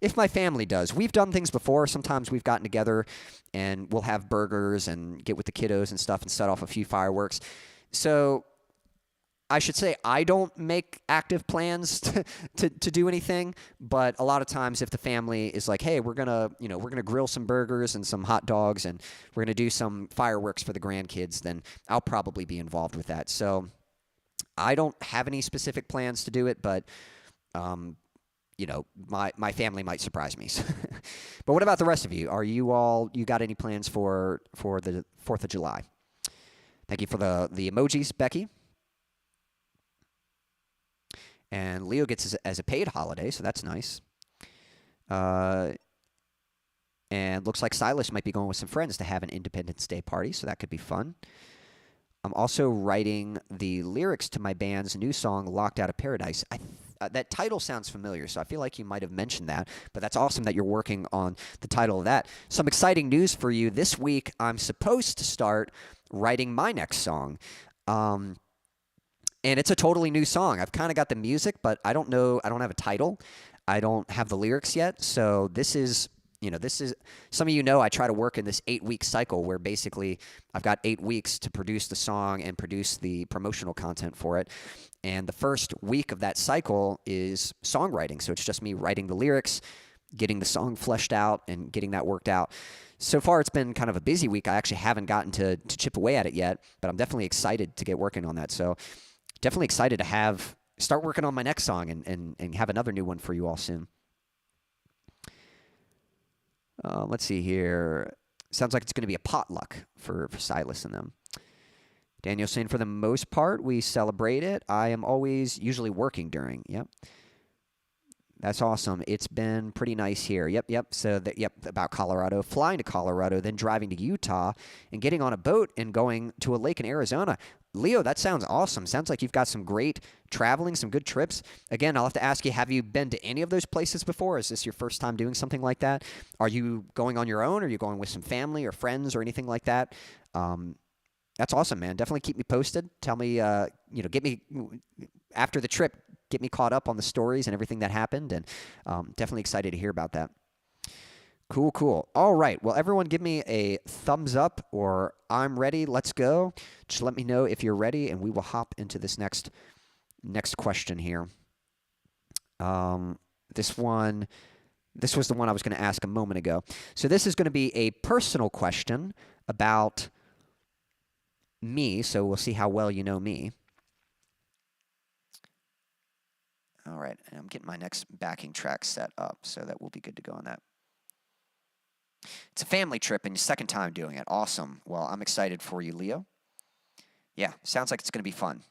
if my family does. We've done things before. Sometimes we've gotten together, and we'll have burgers and get with the kiddos and stuff and set off a few fireworks. So I should say I don't make active plans to do anything, but a lot of times if the family is like, hey, we're gonna grill some burgers and some hot dogs and we're gonna do some fireworks for the grandkids, then I'll probably be involved with that. So I don't have any specific plans to do it, but my family might surprise me. But what about the rest of you? You got any plans for the 4th of July? Thank you for the emojis, Becky. And Leo gets as a paid holiday, so that's nice. And looks like Silas might be going with some friends to have an Independence Day party, so that could be fun. I'm also writing the lyrics to my band's new song, Locked Out of Paradise. That title sounds familiar, so I feel like you might have mentioned that, but that's awesome that you're working on the title of that. Some exciting news for you. This week, I'm supposed to start writing my next song. And it's a totally new song. I've kind of got the music, but I don't have a title. I don't have the lyrics yet. So this is, some of I try to work in this 8-week cycle where basically I've got 8 weeks to produce the song and produce the promotional content for it. And the first week of that cycle is songwriting. So it's just me writing the lyrics, getting the song fleshed out, and getting that worked out. So far, it's been kind of a busy week. I actually haven't gotten to chip away at it yet, but I'm definitely excited to get working on that. So definitely excited to start working on my next song and have another new one for you all soon. Let's see here. Sounds like it's going to be a potluck for Silas and them. Daniel saying, for the most part, we celebrate it. I am usually working during. Yep. That's awesome. It's been pretty nice here. Yep. So, about Colorado. Flying to Colorado, then driving to Utah, and getting on a boat and going to a lake in Arizona. Leo, that sounds awesome. Sounds like you've got some great traveling, some good trips. Again, I'll have to ask you, have you been to any of those places before? Is this your first time doing something like that? Are you going on your own? Are you going with some family or friends or anything like that? That's awesome, man. Definitely keep me posted. Tell me, get me, after the trip, get me caught up on the stories and everything that happened. And definitely excited to hear about that. Cool. All right. Well, everyone give me a thumbs up or I'm ready. Let's go. Just let me know if you're ready, and we will hop into this next question here. This was the one I was going to ask a moment ago. So this is going to be a personal question about me, so we'll see how well you know me. All right. And I'm getting my next backing track set up, so that we'll be good to go on that. It's a family trip and your second time doing it. Awesome. Well, I'm excited for you, Leo. Yeah, sounds like it's going to be fun.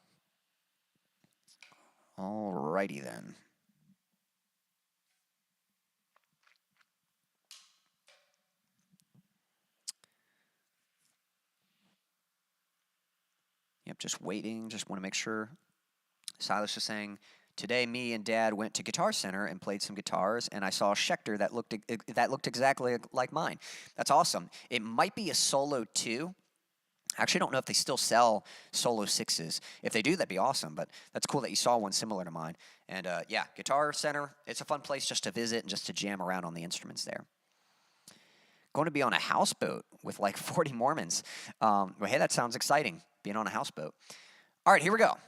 All righty then. Yep, just waiting. Just want to make sure. Silas is saying, Today, me and Dad went to Guitar Center and played some guitars, and I saw a Schecter that looked exactly like mine. That's awesome. It might be a Solo 2. I actually don't know if they still sell Solo 6s. If they do, that'd be awesome, but that's cool that you saw one similar to mine. And yeah, Guitar Center, it's a fun place just to visit and just to jam around on the instruments there. Going to be on a houseboat with like 40 Mormons. Well, hey, that sounds exciting, being on a houseboat. All right, here we go.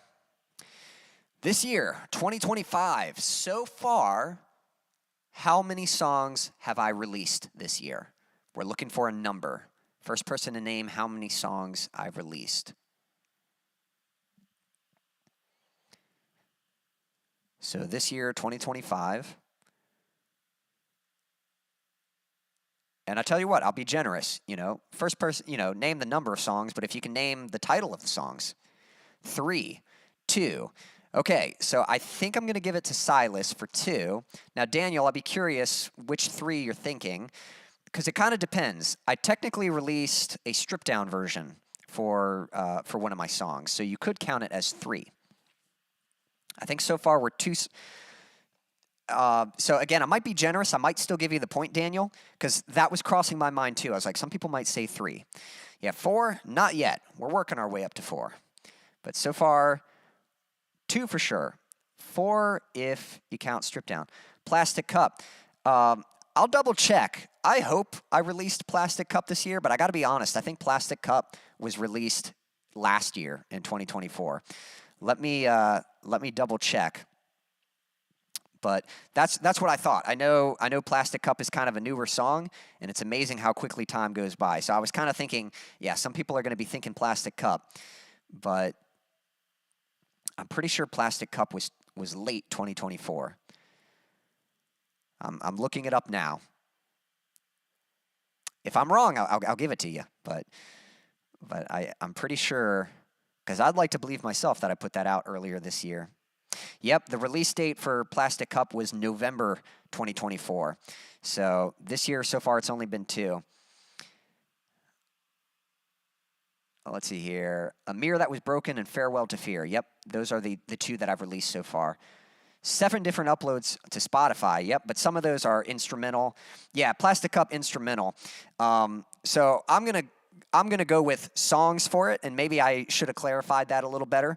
This year, 2025, so far, how many songs have I released this year? We're looking for a number. First person to name how many songs I've released. So this year, 2025. And I tell you what, I'll be generous, First person, name the number of songs, but if you can name the title of the songs. 3, 2. Okay, so I think I'm going to give it to Silas for 2. Now, Daniel, I'll be curious which 3 you're thinking, because it kind of depends. I technically released a stripped-down version for one of my songs, so you could count it as 3. I think so far we're 2. So again, I might be generous. I might still give you the point, Daniel, because that was crossing my mind too. I was like, some people might say 3. Yeah, 4, not yet. We're working our way up to 4. But so far, 2 for sure. 4 if you count Strip Down. Plastic Cup. I'll double check. I hope I released Plastic Cup this year, but I got to be honest. I think Plastic Cup was released last year in 2024. Let me double check. But that's what I thought. I know Plastic Cup is kind of a newer song, and it's amazing how quickly time goes by. So I was kind of thinking, yeah, some people are going to be thinking Plastic Cup, but I'm pretty sure Plastic Cup was late 2024. I'm looking it up now. If I'm wrong, I'll give it to you. But I'm pretty sure, because I'd like to believe myself that I put that out earlier this year. Yep, the release date for Plastic Cup was November 2024. So this year, so far, it's only been 2. Let's see here. A Mirror That Was Broken and Farewell to Fear. Yep, those are the 2 that I've released so far. 7 different uploads to Spotify. Yep, but some of those are instrumental. Yeah, Plastic Cup instrumental. So I'm gonna go with songs for it, and maybe I should have clarified that a little better.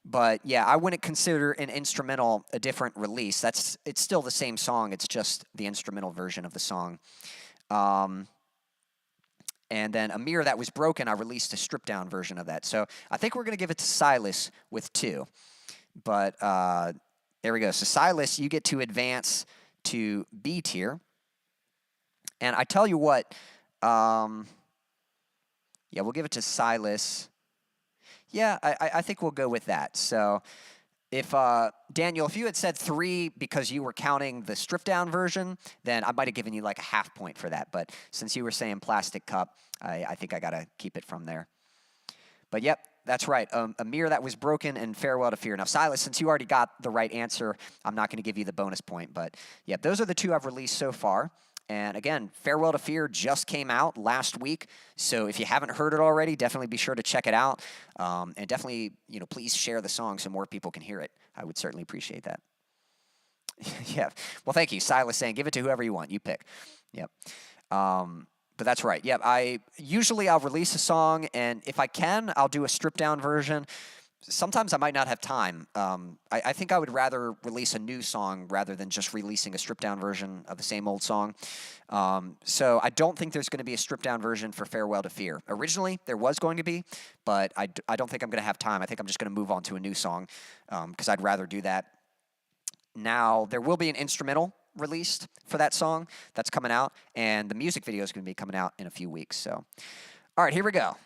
But yeah, I wouldn't consider an instrumental a different release. It's still the same song. It's just the instrumental version of the song. And then A Mirror That Was Broken, I released a stripped-down version of that. So I think we're going to give it to Silas with 2. But there we go. So Silas, you get to advance to B tier. And I tell you what, yeah, we'll give it to Silas. Yeah, I think we'll go with that. So if Daniel, if you had said 3 because you were counting the stripped down version, then I might have given you like a half point for that. But since you were saying Plastic Cup, I think I got to keep it from there. But yep, that's right. A Mirror That Was Broken and Farewell to Fear. Now, Silas, since you already got the right answer, I'm not going to give you the bonus point. But yep, those are the 2 I've released so far. And again, Farewell to Fear just came out last week. So if you haven't heard it already, definitely be sure to check it out. And definitely, please share the song so more people can hear it. I would certainly appreciate that. Yeah. Well, thank you. Silas saying, give it to whoever you want. You pick. Yep. But that's right. Yep. I'll release a song, and if I can, I'll do a stripped down version. Sometimes I might not have time. I think I would rather release a new song rather than just releasing a stripped-down version of the same old song. So I don't think there's going to be a stripped-down version for Farewell to Fear. Originally, there was going to be, but I don't think I'm going to have time. I think I'm just going to move on to a new song because I'd rather do that. Now, there will be an instrumental released for that song that's coming out, and the music video is going to be coming out in a few weeks. So, all right, here we go.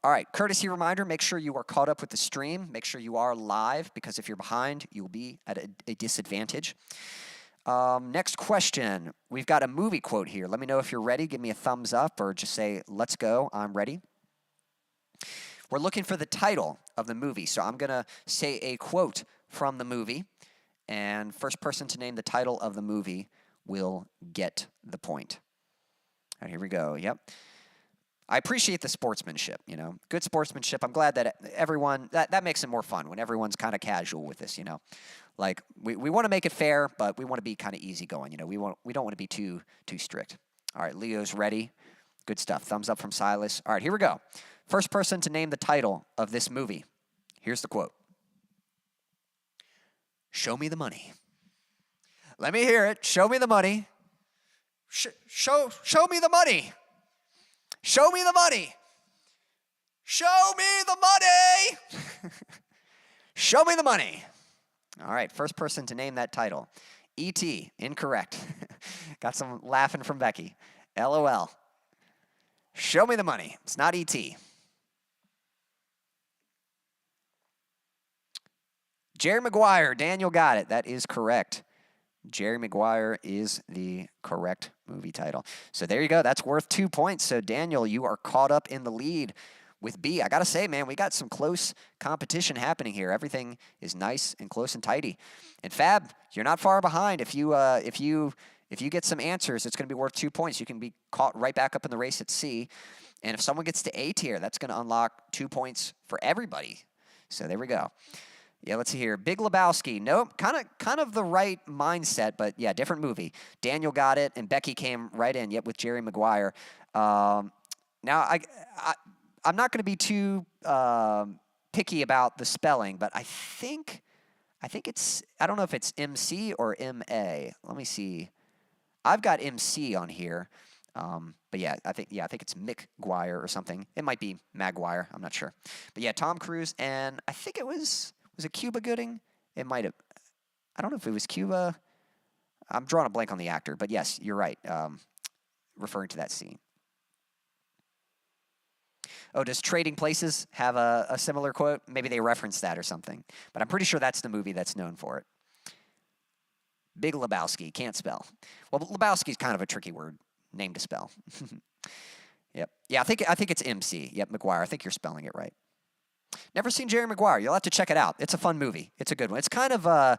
All right, courtesy reminder, make sure you are caught up with the stream. Make sure you are live, because if you're behind, you'll be at a disadvantage. Next question. We've got a movie quote here. Let me know if you're ready. Give me a thumbs up or just say, let's go, I'm ready. We're looking for the title of the movie, so I'm going to say a quote from the movie, and first person to name the title of the movie will get the point. All right, here we go. Yep. I appreciate the sportsmanship, you know, good sportsmanship. I'm glad that everyone, that makes it more fun when everyone's kind of casual with this, you know. Like, we want to make it fair, but we want to be kind of easygoing, you know. We don't want to be too strict. All right, Leo's ready. Good stuff. Thumbs up from Silas. All right, here we go. First person to name the title of this movie. Here's the quote. Show me the money. Let me hear it. Show me the money. Show me the money. Show me the money. Show me the money. Show me the money. All right, first person to name that title. E.T., incorrect. Got some laughing from Becky. LOL. Show me the money. It's not E.T. Jerry Maguire. Daniel got it. That is correct. Jerry Maguire is the correct movie title. So there you go. That's worth 2 points. So Daniel, you are caught up in the lead with B. I got to say, man, we got some close competition happening here. Everything is nice and close and tidy. And Fab, you're not far behind. If you get some answers, it's going to be worth 2 points. You can be caught right back up in the race at C. And if someone gets to A tier, that's going to unlock 2 points for everybody. So there we go. Yeah, let's see here. Big Lebowski. Nope, kind of the right mindset, but yeah, different movie. Daniel got it, and Becky came right in. Yep, with Jerry Maguire. Now I'm not going to be too picky about the spelling, but I think it's, I don't know if it's MC or MA. Let me see. I've got MC on here. But yeah, I think it's Mick Guire or something. It might be Maguire. I'm not sure. But yeah, Tom Cruise, and I think it was it Cuba Gooding? It might have. I don't know if it was Cuba. I'm drawing a blank on the actor, but yes, you're right. Referring to that scene. Oh, does Trading Places have a similar quote? Maybe they referenced that or something. But I'm pretty sure that's the movie that's known for it. Big Lebowski. Can't spell. Well, Lebowski's kind of a tricky name to spell. Yep. Yeah, I think it's MC. Yep, McGuire. I think you're spelling it right. Never seen Jerry Maguire. You'll have to check it out. It's a fun movie. It's a good one. It's kind of a,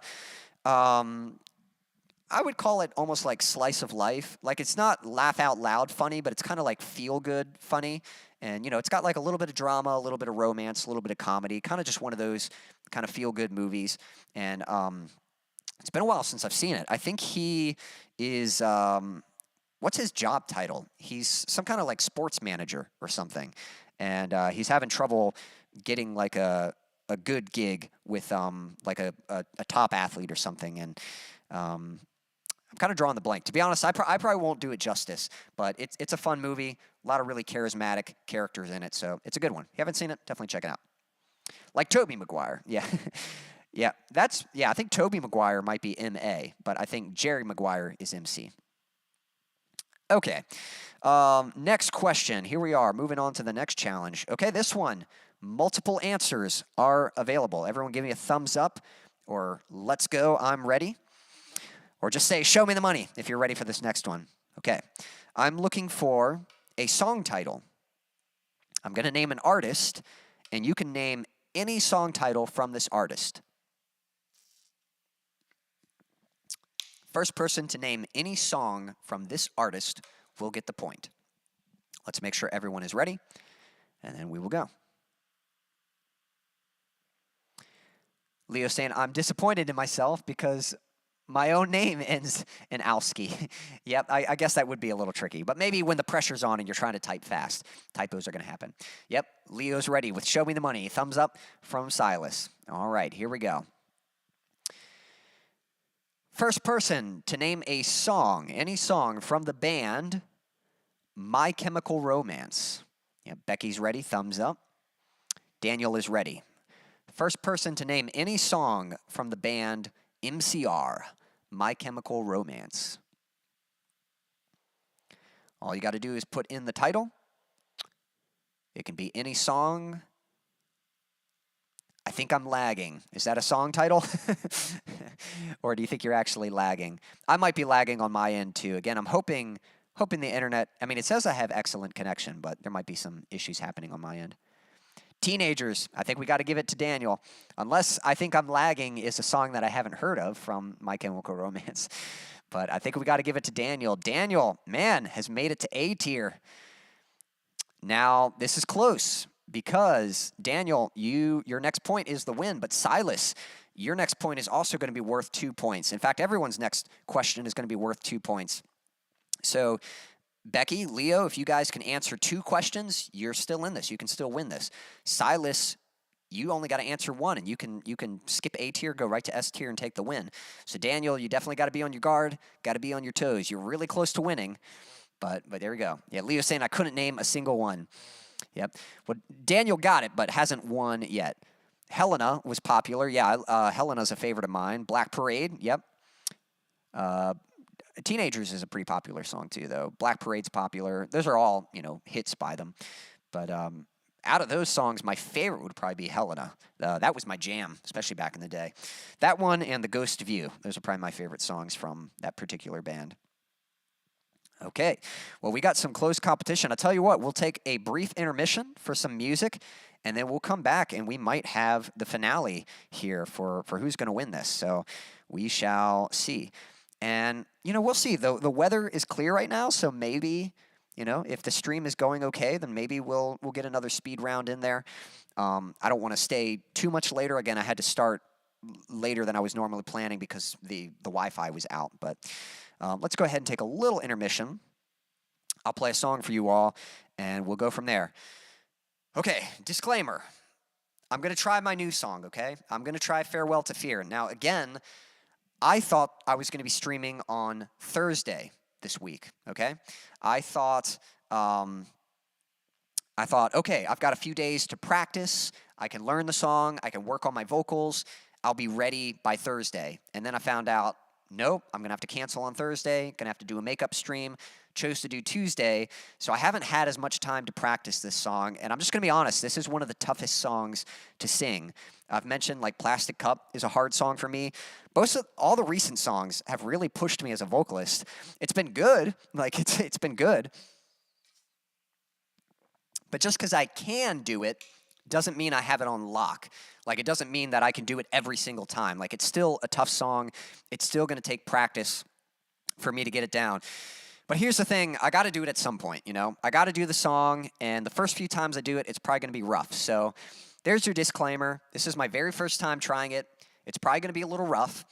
I would call it almost like slice of life. Like, it's not laugh out loud funny, but it's kind of like feel good funny. And, you know, it's got like a little bit of drama, a little bit of romance, a little bit of comedy, kind of just one of those kind of feel good movies. And it's been a while since I've seen it. I think he is, what's his job title? He's some kind of like sports manager or something. And he's having trouble getting like a good gig with like a top athlete or something. And I'm kind of drawing the blank. To be honest, I probably won't do it justice, but it's a fun movie. A lot of really charismatic characters in it, so it's a good one. If you haven't seen it, definitely check it out. Like Tobey Maguire, yeah. Yeah, I think Tobey Maguire might be MA, but I think Jerry Maguire is MC. Okay, next question. Here we are, moving on to the next challenge. Okay, this one, multiple answers are available. Everyone give me a thumbs up, or let's go, I'm ready. Or just say, show me the money if you're ready for this next one. Okay, I'm looking for a song title. I'm going to name an artist, and you can name any song title from this artist. First person to name any song from this artist will get the point. Let's make sure everyone is ready, and then we will go. Leo's saying, I'm disappointed in myself because my own name ends in Alski. Yep, I guess that would be a little tricky. But maybe when the pressure's on and you're trying to type fast, typos are going to happen. Yep, Leo's ready with Show Me the Money. Thumbs up from Silas. All right, here we go. First person to name a song, any song from the band My Chemical Romance. Yeah, Becky's ready. Thumbs up. Daniel is ready. First person to name any song from the band MCR, My Chemical Romance. All you got to do is put in the title. It can be any song. I think I'm lagging. Is that a song title? Or do you think you're actually lagging? I might be lagging on my end too. Again, I'm hoping the internet, I mean, it says I have excellent connection, but there might be some issues happening on my end. Teenagers, I think we got to give it to Daniel. Unless I think I'm lagging is a song that I haven't heard of from My Chemical Romance. But I think we got to give it to Daniel. Daniel, man, has made it to A tier. Now, this is close because, Daniel, your next point is the win, but Silas, your next point is also going to be worth 2 points. In fact, everyone's next question is going to be worth 2 points. So, Becky, Leo, if you guys can answer 2 questions, you're still in this. You can still win this. Silas, you only got to answer 1, and you can skip A tier, go right to S tier, and take the win. So, Daniel, you definitely got to be on your guard, got to be on your toes. You're really close to winning, but there we go. Yeah, Leo's saying I couldn't name a single one. Yep. Well, Daniel got it, but hasn't won yet. Helena was popular. Yeah, Helena's a favorite of mine. Black Parade, yep. Teenagers is a pretty popular song too, though. Black Parade's popular. Those are all, hits by them. But out of those songs, my favorite would probably be Helena. That was my jam, especially back in the day. That one and The Ghost of You. Those are probably my favorite songs from that particular band. Okay, well, we got some close competition. I'll tell you what, we'll take a brief intermission for some music, and then we'll come back, and we might have the finale here for who's going to win this. So we shall see. And, we'll see. The weather is clear right now, so maybe, if the stream is going okay, then maybe we'll get another speed round in there. I don't want to stay too much later. Again, I had to start later than I was normally planning because the Wi-Fi was out, but... let's go ahead and take a little intermission. I'll play a song for you all, and we'll go from there. Okay, disclaimer. I'm going to try my new song, okay? I'm going to try Farewell to Fear. Now, again, I thought I was going to be streaming on Thursday this week, okay? I thought, okay, I've got a few days to practice. I can learn the song. I can work on my vocals. I'll be ready by Thursday. And then I found out, nope, I'm going to have to cancel on Thursday, going to have to do a makeup stream, chose to do Tuesday, so I haven't had as much time to practice this song, and I'm just going to be honest, this is one of the toughest songs to sing. I've mentioned, Plastic Cup is a hard song for me. All the recent songs have really pushed me as a vocalist. It's been good, it's been good, but just because I can do it doesn't mean I have it on lock. It doesn't mean that I can do it every single time. It's still a tough song. It's still going to take practice for me to get it down. But here's the thing. I got to do it at some point, I got to do the song, and the first few times I do it, it's probably going to be rough. So there's your disclaimer. This is my very first time trying it. It's probably going to be a little rough,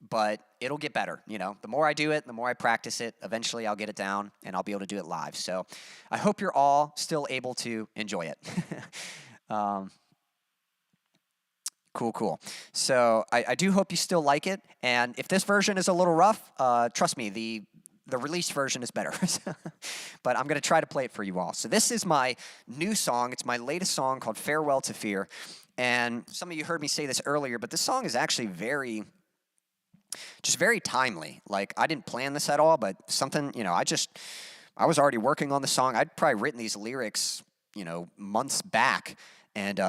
but it'll get better, The more I do it, the more I practice it, eventually I'll get it down, and I'll be able to do it live. So I hope you're all still able to enjoy it. Cool. So I do hope you still like it. And if this version is a little rough, trust me, the released version is better. But I'm going to try to play it for you all. So this is my new song. It's my latest song called Farewell to Fear. And some of you heard me say this earlier, but this song is actually very timely. I didn't plan this at all, but something, I was already working on the song. I'd probably written these lyrics, months back. And,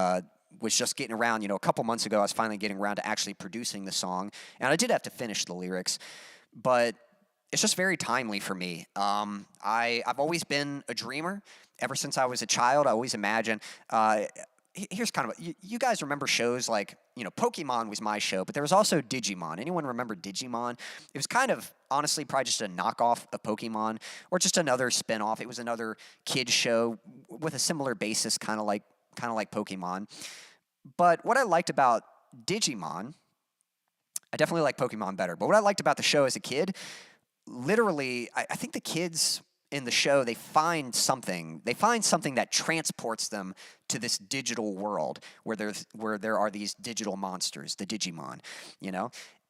was just getting around, a couple months ago, I was finally getting around to actually producing the song. And I did have to finish the lyrics, but it's just very timely for me. I've always been a dreamer. Ever since I was a child, I always imagined. Here's kind of, you guys remember shows Pokemon was my show, but there was also Digimon. Anyone remember Digimon? It was kind of, honestly, probably just a knockoff of Pokemon, or just another spinoff. It was another kid's show with a similar basis, kind of like Pokemon. But what I liked about Digimon, I definitely like Pokemon better, but what I liked about the show as a kid, literally, I think the kids in the show, they find something that transports them to this digital world where there are these digital monsters, the Digimon,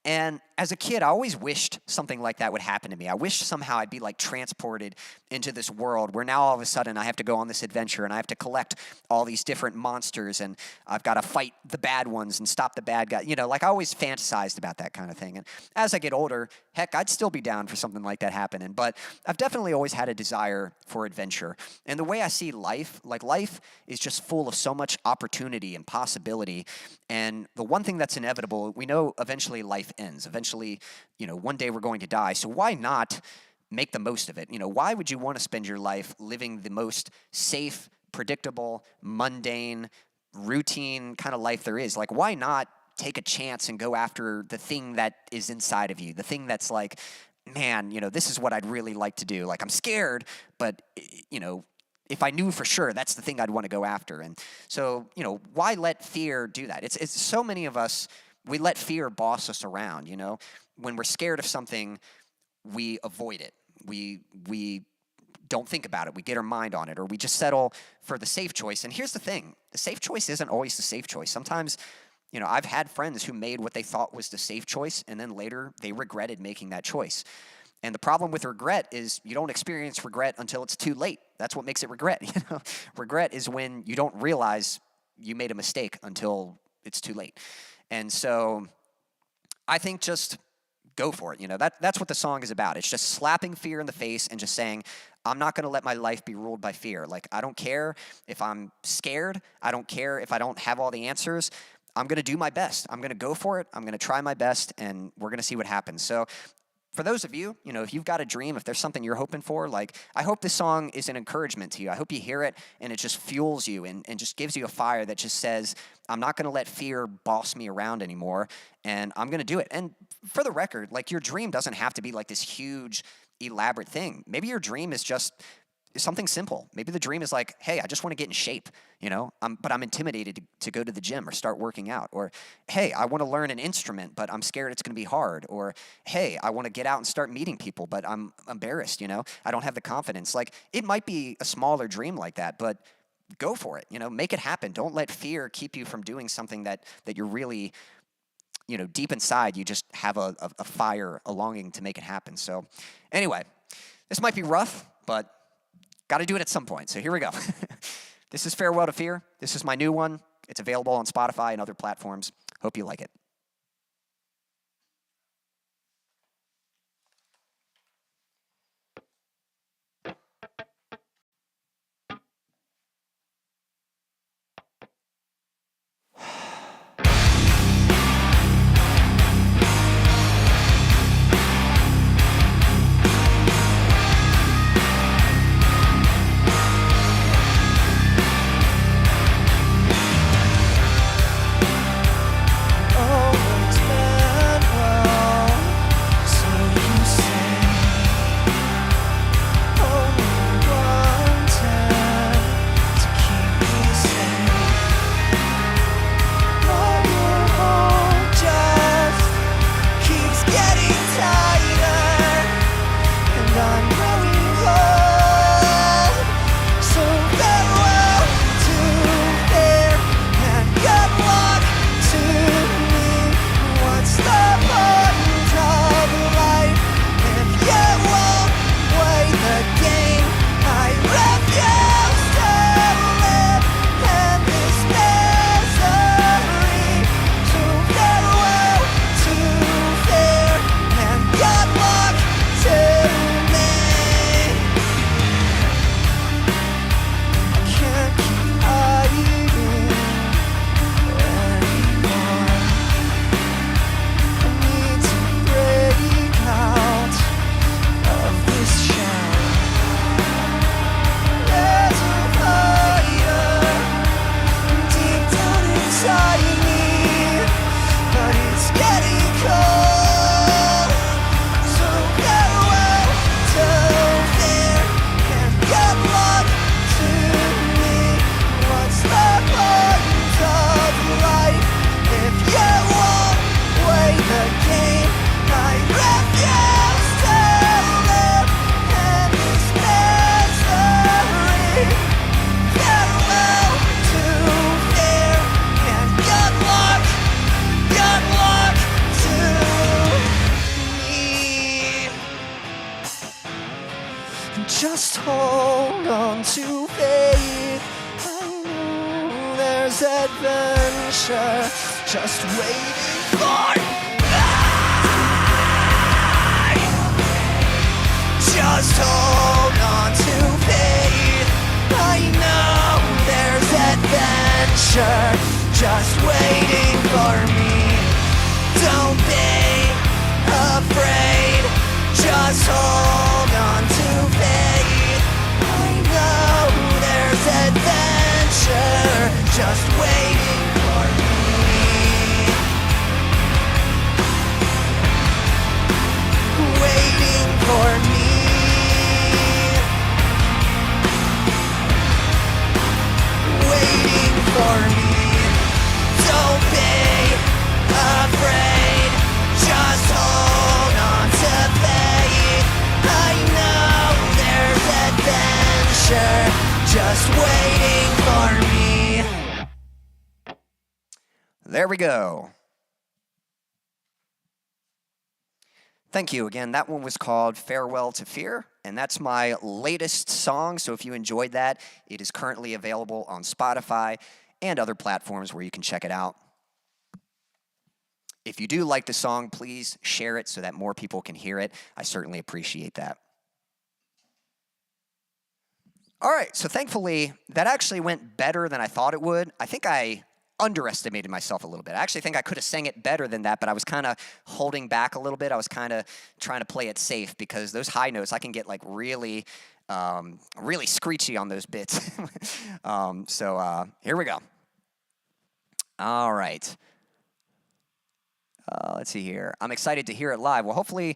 And as a kid, I always wished something like that would happen to me. I wished somehow I'd be transported into this world where now all of a sudden I have to go on this adventure and I have to collect all these different monsters and I've got to fight the bad ones and stop the bad guy. I always fantasized about that kind of thing. And as I get older, heck, I'd still be down for something like that happening. But I've definitely always had a desire for adventure. And the way I see life, life is just full of so much opportunity and possibility. And the one thing that's inevitable, we know eventually life ends. Eventually, one day we're going to die. So why not make the most of it? Why would you want to spend your life living the most safe, predictable, mundane, routine kind of life there is? Why not take a chance and go after the thing that is inside of you, the thing that's man, this is what I'd really like to do. I'm scared, but, if I knew for sure, that's the thing I'd want to go after. And so, you know, why let fear do that? It's so many of us, we let fear boss us around, you know. When we're scared of something, we avoid it. We don't think about it. We get our mind on it, or we just settle for the safe choice. And here's the thing. The safe choice isn't always the safe choice. Sometimes, you know, I've had friends who made what they thought was the safe choice, and then later they regretted making that choice. And the problem with regret is you don't experience regret until it's too late. That's what makes it regret. You know, regret is when you don't realize you made a mistake until it's too late. And so I think just go for it. You know, that's what the song is about. It's just slapping fear in the face and just saying, I'm not going to let my life be ruled by fear. Like, I don't care if I'm scared. I don't care if I don't have all the answers. I'm going to do my best. I'm going to go for it. I'm going to try my best, and we're going to see what happens. So for those of you, you know, if you've got a dream, if there's something you're hoping for, like, I hope this song is an encouragement to you. I hope you hear it and it just fuels you and just gives you a fire that just says, I'm not going to let fear boss me around anymore, and I'm going to do it. And for the record, like, your dream doesn't have to be like this huge, elaborate thing. Maybe your dream is just something simple. Maybe the dream is like, hey, I just want to get in shape, you know, but I'm intimidated to go to the gym or start working out. Or, hey, I want to learn an instrument, but I'm scared it's going to be hard. Or, hey, I want to get out and start meeting people, but I'm embarrassed, you know, I don't have the confidence. Like, it might be a smaller dream like that, but go for it, you know, make it happen. Don't let fear keep you from doing something that you're really, you know, deep inside, you just have a fire, a longing to make it happen. So anyway, this might be rough, but got to do it at some point. So here we go. This is Farewell to Fear. This is my new one. It's available on Spotify and other platforms. Hope you like it. Just hold on to faith. I know there's adventure just waiting for me. Just hold on to faith. I know there's adventure just waiting for me. Don't be afraid. Just hold on to faith. I know there's adventure just waiting for me. Waiting for me. future just waiting for me. There we go. Thank you again. That one was called Farewell to Fear, and that's my latest song. So if you enjoyed that, it is currently available on Spotify and other platforms where you can check it out. If you do like the song, please share it so that more people can hear it. I certainly appreciate that. All right, so thankfully, that actually went better than I thought it would. I think I underestimated myself a little bit. I actually think I could have sang it better than that, but I was kind of holding back a little bit. I was kind of trying to play it safe because those high notes, I can get like really screechy on those bits. So here we go. All right. Let's see here. I'm excited to hear it live. Well, hopefully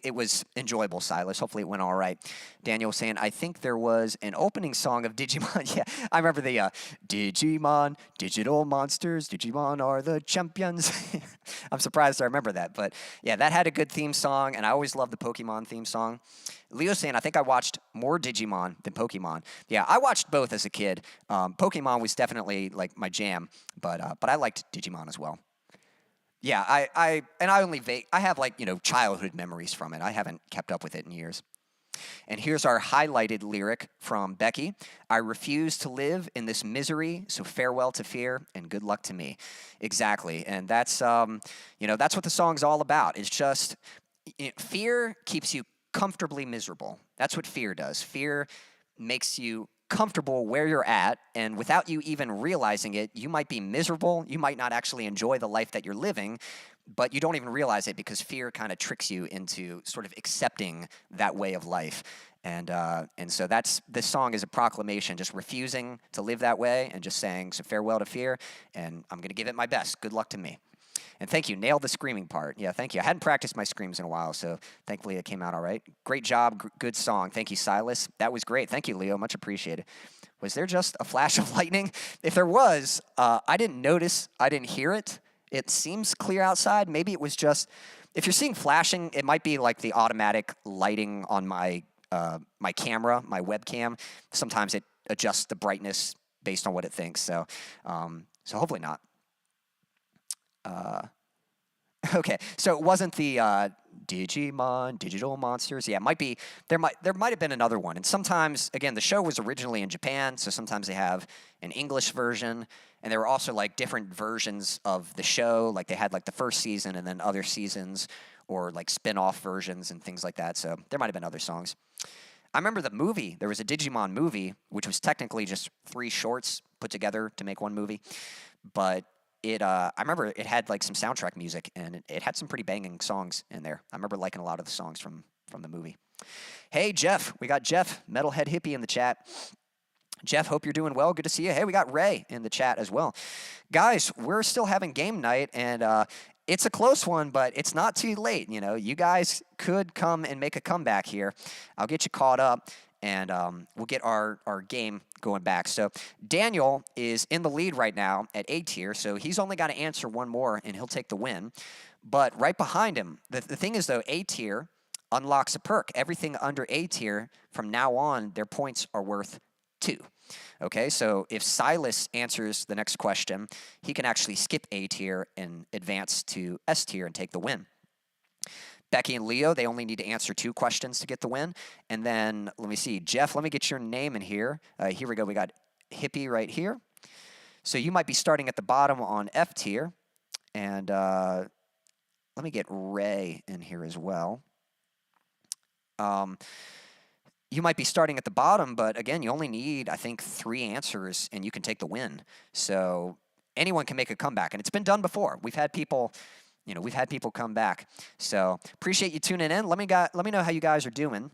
it was enjoyable, Silas. Hopefully it went all right. Daniel was saying, I think there was an opening song of Digimon. Yeah, I remember the Digimon, digital monsters, Digimon are the champions. I'm surprised I remember that. But yeah, that had a good theme song, and I always loved the Pokemon theme song. Leo's saying, I think I watched more Digimon than Pokemon. Yeah, I watched both as a kid. Pokemon was definitely like my jam, but I liked Digimon as well. Yeah, I have like, childhood memories from it. I haven't kept up with it in years. And here's our highlighted lyric from Becky. I refuse to live in this misery, so farewell to fear and good luck to me. Exactly. And that's, that's what the song's all about. It's just, fear keeps you comfortably miserable. That's what fear does. Fear makes you comfortable where you're at, and without you even realizing it, you might be miserable. You might not actually enjoy the life that you're living, but you don't even realize it because fear kind of tricks you into sort of accepting that way of life. And so this song is a proclamation, just refusing to live that way and just saying, so farewell to fear, and I'm going to give it my best. Good luck to me. And thank you. Nailed the screaming part. Yeah, thank you. I hadn't practiced my screams in a while, so thankfully it came out all right. Great job. Good song. Thank you, Silas. That was great. Thank you, Leo. Much appreciated. Was there just a flash of lightning? If there was, I didn't notice. I didn't hear it. It seems clear outside. Maybe it was just, if you're seeing flashing, it might be like the automatic lighting on my camera, my webcam. Sometimes it adjusts the brightness based on what it thinks. So hopefully not. Okay, so it wasn't the Digimon, digital monsters. Yeah, it might be. There might have been another one. And sometimes, again, the show was originally in Japan, so sometimes they have an English version, and there were also like different versions of the show. Like they had like the first season and then other seasons, or like spin-off versions and things like that. So there might have been other songs. I remember the movie. There was a Digimon movie, which was technically just 3 shorts put together to make one movie, but I remember it had like some soundtrack music, and it had some pretty banging songs in there. I remember liking a lot of the songs from the movie. Hey, Jeff. We got Jeff, Metalhead Hippie, in the chat. Jeff, hope you're doing well. Good to see you. Hey, we got Ray in the chat as well. Guys, we're still having game night, and it's a close one, but it's not too late. You guys could come and make a comeback here. I'll get you caught up, and we'll get our game going back. So Daniel is in the lead right now at A tier, so he's only got to answer one more, and he'll take the win. But right behind him, the thing is, though, A tier unlocks a perk. Everything under A tier, from now on, their points are worth 2. Okay, so if Silas answers the next question, he can actually skip A tier and advance to S tier and take the win. Becky and Leo, they only need to answer 2 questions to get the win. And then, let me see, Jeff, let me get your name in here. Here we go. We got Hippie right here. So you might be starting at the bottom on F tier. And let me get Ray in here as well. You might be starting at the bottom, but again, you only need, I think, 3 answers, and you can take the win. So anyone can make a comeback, and it's been done before. We've had people come back. So appreciate you tuning in. Let me know how you guys are doing.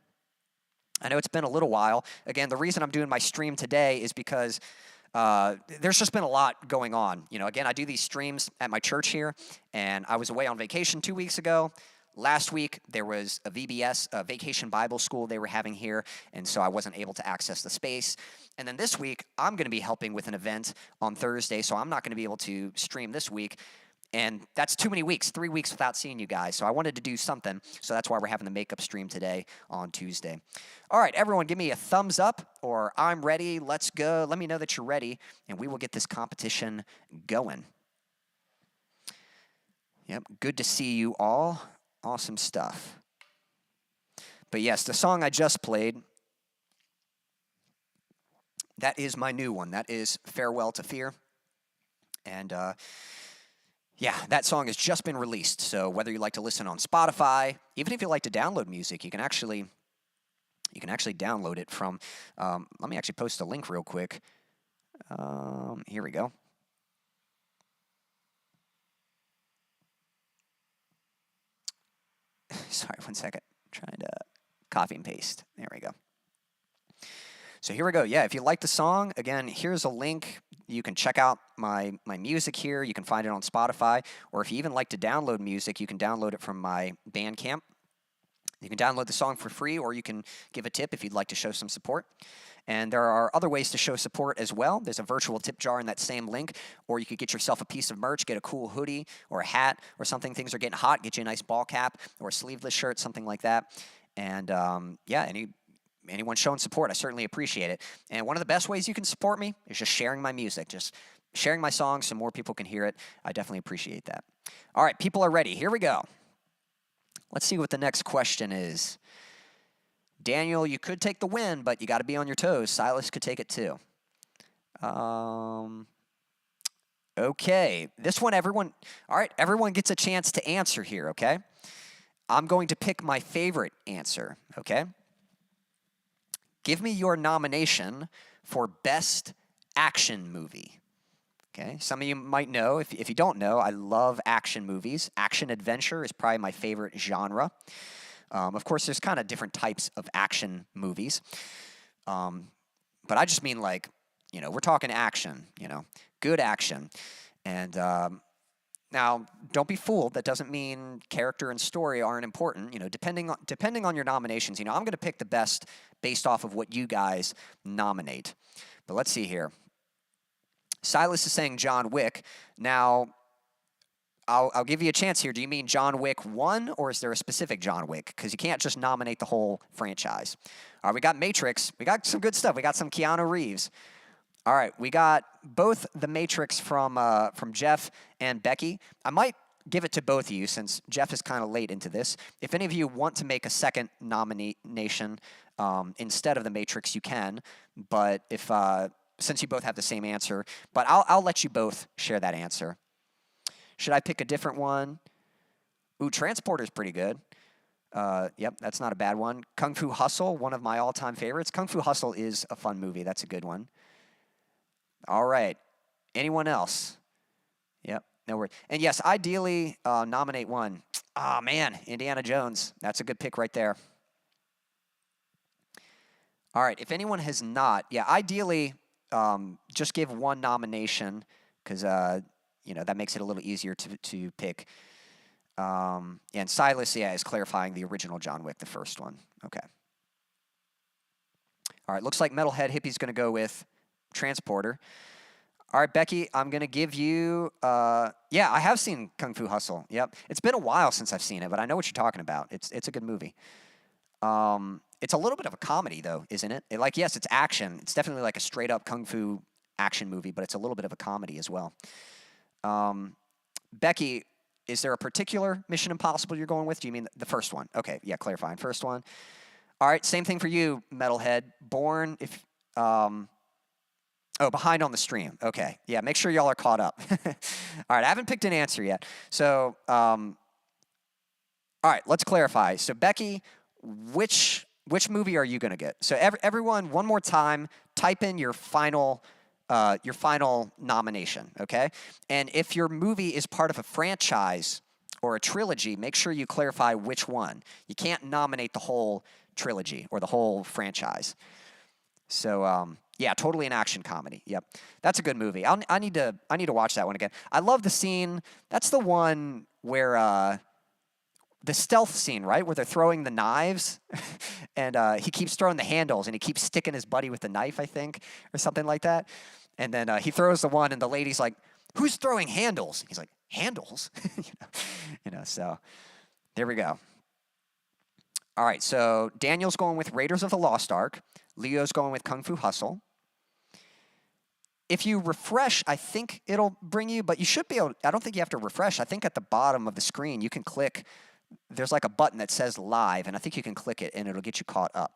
I know it's been a little while. Again, the reason I'm doing my stream today is because there's just been a lot going on. Again, I do these streams at my church here, and I was away on vacation 2 weeks ago. Last week, there was a VBS, a Vacation Bible School they were having here, and so I wasn't able to access the space. And then this week, I'm going to be helping with an event on Thursday, so I'm not going to be able to stream this week. And that's too many weeks, 3 weeks without seeing you guys. So I wanted to do something. So that's why we're having the makeup stream today on Tuesday. All right, everyone, give me a thumbs up or I'm ready. Let's go. Let me know that you're ready, and we will get this competition going. Yep, good to see you all. Awesome stuff. But yes, the song I just played, that is my new one. That is Farewell to Fear. And yeah, that song has just been released. So whether you like to listen on Spotify, even if you like to download music, you can actually download it from. Let me actually post a link real quick. Here we go. Sorry, 1 second. Trying to copy and paste. There we go. So here we go. Yeah, if you like the song, again, here's a link. You can check out my music here. You can find it on Spotify. Or if you even like to download music, you can download it from my Bandcamp. You can download the song for free, or you can give a tip if you'd like to show some support. And there are other ways to show support as well. There's a virtual tip jar in that same link, or you could get yourself a piece of merch, get a cool hoodie or a hat or something. Things are getting hot. Get you a nice ball cap or a sleeveless shirt, something like that. And yeah, anyone showing support, I certainly appreciate it. And one of the best ways you can support me is just sharing my music, just sharing my songs so more people can hear it. I definitely appreciate that. All right, people are ready. Here we go. Let's see what the next question is. Daniel, you could take the win, but you got to be on your toes. Silas could take it too. Okay, this one, everyone gets a chance to answer here, okay? I'm going to pick my favorite answer, okay? Give me your nomination for Best Action Movie. Okay, some of you might know. If you don't know, I love action movies. Action adventure is probably my favorite genre. Of course, there's kind of different types of action movies. But I just mean like, we're talking action, good action. And now, don't be fooled. That doesn't mean character and story aren't important. Depending on your nominations, I'm going to pick the best based off of what you guys nominate. But let's see here. Silas is saying John Wick. Now, I'll give you a chance here. Do you mean John Wick 1, or is there a specific John Wick? Because you can't just nominate the whole franchise. All right, we got Matrix. We got some good stuff. We got some Keanu Reeves. All right, we got both the Matrix from Jeff and Becky. I might give it to both of you since Jeff is kind of late into this. If any of you want to make a second nomination instead of the Matrix, you can. But since you both have the same answer, but I'll let you both share that answer. Should I pick a different one? Ooh, Transporter's pretty good. Yep, that's not a bad one. Kung Fu Hustle, one of my all-time favorites. Kung Fu Hustle is a fun movie. That's a good one. All right. Anyone else? Yep, no worries. And yes, ideally, nominate one. Oh, man, Indiana Jones. That's a good pick right there. All right, if anyone has not, ideally, just give one nomination because, that makes it a little easier to pick. And Silas, is clarifying the original John Wick, the first one. Okay. All right, looks like Metalhead Hippie's going to go with Transporter. All right, Becky, I'm going to give you, I have seen Kung Fu Hustle. Yep. It's been a while since I've seen it, but I know what you're talking about. It's a good movie. It's a little bit of a comedy, though, isn't it? Yes, it's action. It's definitely like a straight-up Kung Fu action movie, but it's a little bit of a comedy as well. Becky, is there a particular Mission Impossible you're going with? Do you mean the first one? Okay, yeah, clarifying. First one. All right, same thing for you, Metalhead. Bourne, behind on the stream. Okay, yeah, make sure y'all are caught up. All right, I haven't picked an answer yet. So, all right, let's clarify. So, Becky, which movie are you going to get? So, everyone, one more time, type in your final nomination, okay? And if your movie is part of a franchise or a trilogy, make sure you clarify which one. You can't nominate the whole trilogy or the whole franchise. So, totally an action comedy. Yep, that's a good movie. I need to watch that one again. I love the scene. That's the one where the stealth scene, right, where they're throwing the knives, and he keeps throwing the handles, and he keeps sticking his buddy with the knife, I think, or something like that. And then he throws the one, and the lady's like, "Who's throwing handles?" He's like, handles, so there we go. All right, so Daniel's going with Raiders of the Lost Ark. Leo's going with Kung Fu Hustle. If you refresh, I think it'll bring you, but you should be able, I don't think you have to refresh. I think at the bottom of the screen, you can click, there's like a button that says live, and I think you can click it, and it'll get you caught up.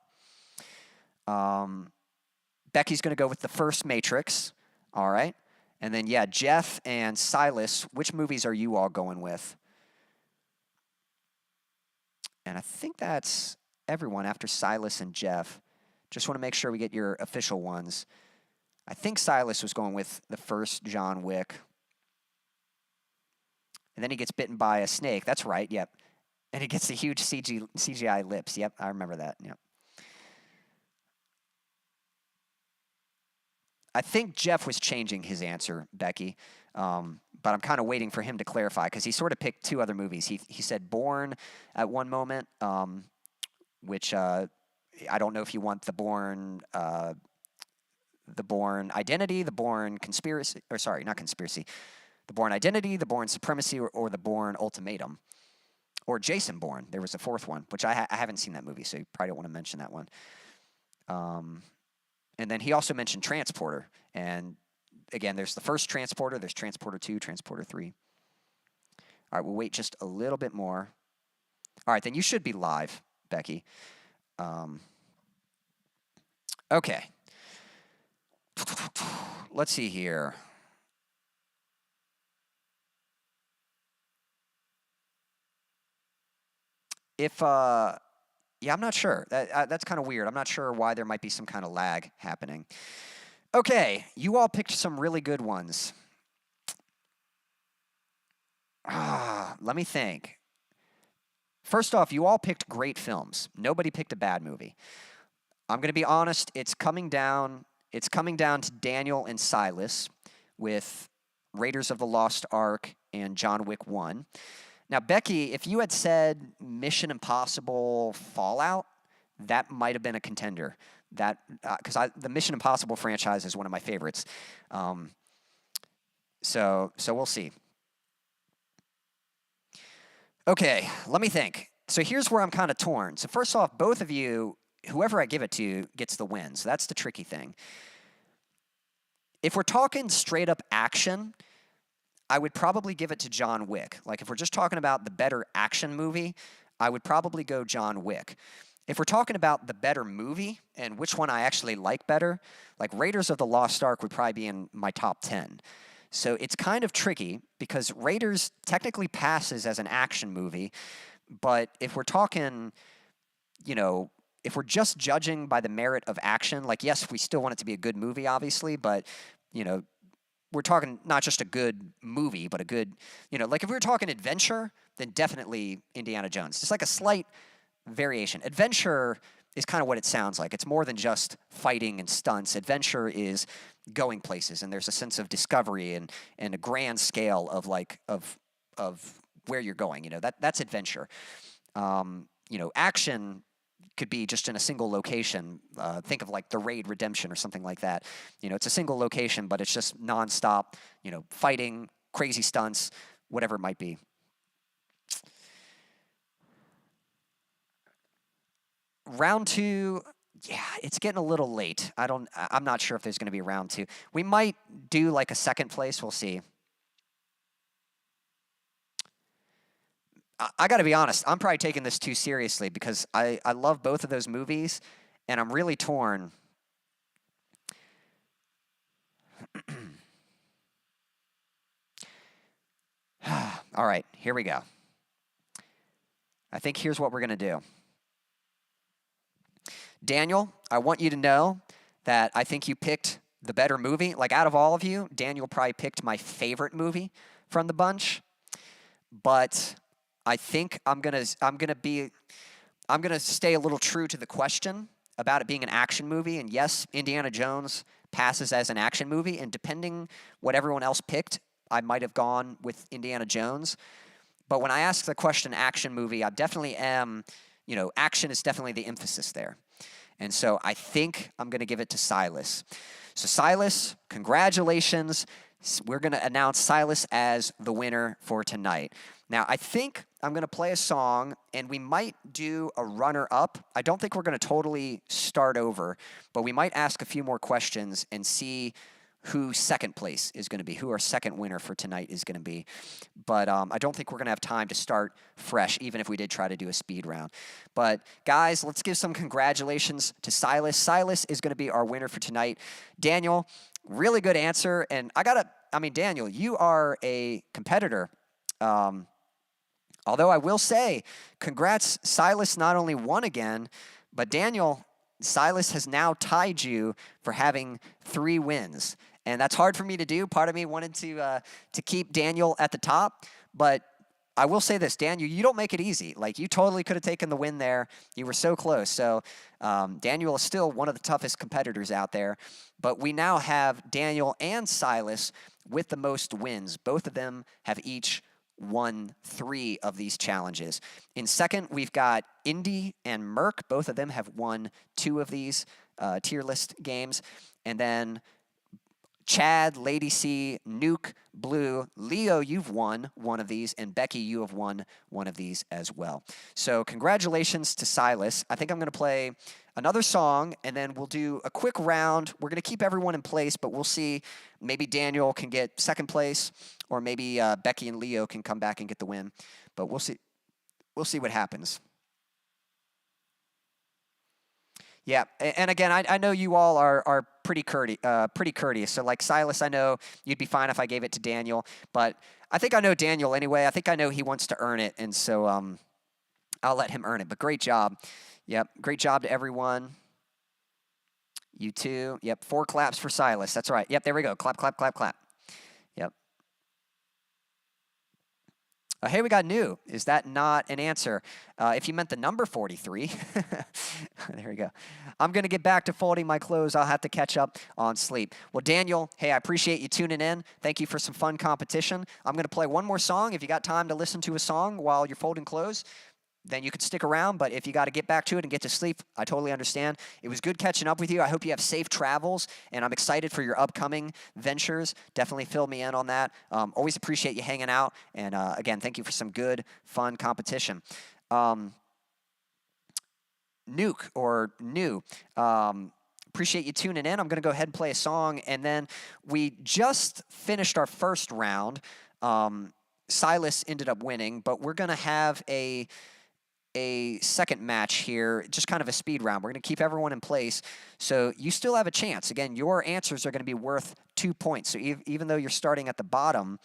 Becky's going to go with the first Matrix. All right. And then, yeah, Jeff and Silas, which movies are you all going with? And I think that's everyone after Silas and Jeff. Just want to make sure we get your official ones. I think Silas was going with the first John Wick. And then he gets bitten by a snake. That's right, yep. And he gets the huge CGI lips. Yep, I remember that, yep. I think Jeff was changing his answer, Becky, but I'm kind of waiting for him to clarify because he sort of picked two other movies. He said Bourne at one moment, which I don't know if you want the Bourne Identity, the Bourne Conspiracy, or sorry, not Conspiracy, the Bourne Identity, the Bourne Supremacy, or the Bourne Ultimatum, or Jason Bourne. There was a fourth one, which I haven't seen that movie, so you probably don't want to mention that one. And then he also mentioned Transporter. And again, there's the first Transporter, there's Transporter 2, Transporter 3. All right, we'll wait just a little bit more. All right, then you should be live, Becky. Okay. Let's see here. If, yeah, I'm not sure. That's kind of weird. I'm not sure why there might be some kind of lag happening. Okay, you all picked some really good ones. Let me think. First off, you all picked great films. Nobody picked a bad movie. I'm going to be honest, it's coming down to Daniel and Silas with Raiders of the Lost Ark and John Wick 1. Now, Becky, if you had said Mission Impossible Fallout, that might have been a contender. That because the Mission Impossible franchise is one of my favorites. So we'll see. Okay, let me think. So here's where I'm kind of torn. So first off, both of you, whoever I give it to gets the win. So that's the tricky thing. If we're talking straight up action, I would probably give it to John Wick. Like, if we're just talking about the better action movie, I would probably go John Wick. If we're talking about the better movie and which one I actually like better, like Raiders of the Lost Ark would probably be in my top 10. So it's kind of tricky because Raiders technically passes as an action movie, but if we're talking, if we're just judging by the merit of action, like, yes, we still want it to be a good movie, obviously, but, we're talking not just a good movie, but a good, like if we were talking adventure, then definitely Indiana Jones. Just like a slight variation. Adventure is kind of what it sounds like. It's more than just fighting and stunts. Adventure is going places, and there's a sense of discovery and a grand scale of where you're going. That's adventure. Action could be just in a single location. Think of like The Raid Redemption or something like that. It's a single location, but it's just nonstop, fighting, crazy stunts, whatever it might be. Round 2, yeah, it's getting a little late. I'm not sure if there's going to be a round 2. We might do like a second place. We'll see. I got to be honest, I'm probably taking this too seriously because I love both of those movies, and I'm really torn. All right, here we go. I think here's what we're going to do. Daniel, I want you to know that I think you picked the better movie. Like, out of all of you, Daniel probably picked my favorite movie from the bunch, but I think I'm gonna stay a little true to the question about it being an action movie. And yes, Indiana Jones passes as an action movie. And depending what everyone else picked, I might have gone with Indiana Jones. But when I ask the question action movie, I definitely am, action is definitely the emphasis there. And so I think I'm going to give it to Silas. So Silas, congratulations. we're going to announce Silas as the winner for tonight. Now, I think I'm going to play a song, and we might do a runner-up. I don't think we're going to totally start over, but we might ask a few more questions and see who second place is going to be, who our second winner for tonight is going to be. But I don't think we're going to have time to start fresh, even if we did try to do a speed round. But guys, let's give some congratulations to Silas. Silas is going to be our winner for tonight. Daniel, really good answer. And Daniel, you are a competitor. Although I will say, congrats, Silas not only won again, but Daniel, Silas has now tied you for having 3 wins. And that's hard for me to do. Part of me wanted to keep Daniel at the top. But I will say this, Daniel, you don't make it easy. Like, you totally could have taken the win there. You were so close. So Daniel is still one of the toughest competitors out there. But we now have Daniel and Silas with the most wins. Both of them have each won 3 of these challenges. In second, we've got Indy and Merc. Both of them have won 2 of these tier list games. And then Chad, Lady C, Nuke, Blue, Leo, you've won 1 of these, and Becky, you have won 1 of these as well. So congratulations to Silas. I think I'm going to play another song, and then we'll do a quick round. We're going to keep everyone in place, but we'll see. Maybe Daniel can get second place, or maybe Becky and Leo can come back and get the win. But we'll see. We'll see what happens. Yeah, and again, I know you all are pretty courteous. So like Silas, I know you'd be fine if I gave it to Daniel, but I think I know Daniel anyway. I think I know he wants to earn it, and so I'll let him earn it. But great job. Yep, great job to everyone. You too. Yep, 4 claps for Silas. That's right. Yep, there we go. Clap, clap, clap, clap. Yep. Hey, we got new. Is that not an answer? If you meant the number 43. There we go. I'm going to get back to folding my clothes. I'll have to catch up on sleep. Well, Daniel, hey, I appreciate you tuning in. Thank you for some fun competition. I'm going to play one more song. If you got time to listen to a song while you're folding clothes, then you could stick around. But if you got to get back to it and get to sleep, I totally understand. It was good catching up with you. I hope you have safe travels, and I'm excited for your upcoming ventures. Definitely fill me in on that. Always appreciate you hanging out. And again, thank you for some good, fun competition. Nuke or New. Appreciate you tuning in. I'm going to go ahead and play a song. And then we just finished our first round. Silas ended up winning, but we're going to have a second match here, just kind of a speed round. We're going to keep everyone in place, so you still have a chance. Again, your answers are going to be worth 2 points. So even though you're starting at the bottom,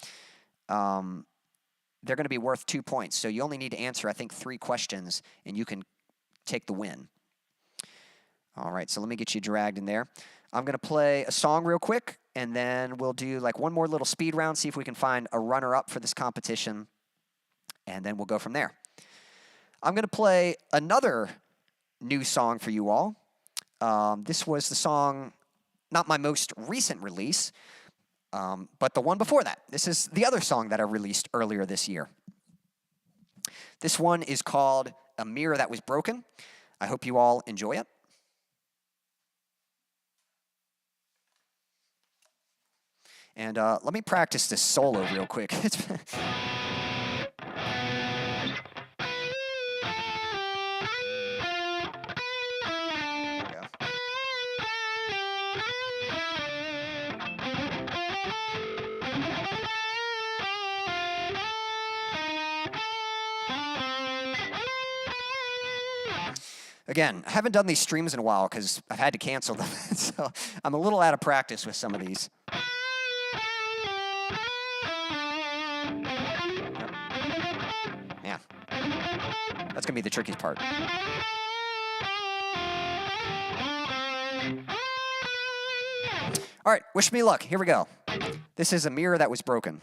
they're going to be worth 2 points. So you only need to answer, I think, 3 questions, and you can take the win. All right, so let me get you dragged in there. I'm going to play a song real quick, and then we'll do like one more little speed round, see if we can find a runner-up for this competition, and then we'll go from there. I'm going to play another new song for you all. This was the song, not my most recent release, but the one before that. This is the other song that I released earlier this year. This one is called A Mirror That Was Broken. I hope you all enjoy it. And let me practice this solo real quick. Again, I haven't done these streams in a while because I've had to cancel them, so I'm a little out of practice with some of these. Yeah, that's going to be the trickiest part. All right, wish me luck. Here we go. This is A Mirror That Was Broken.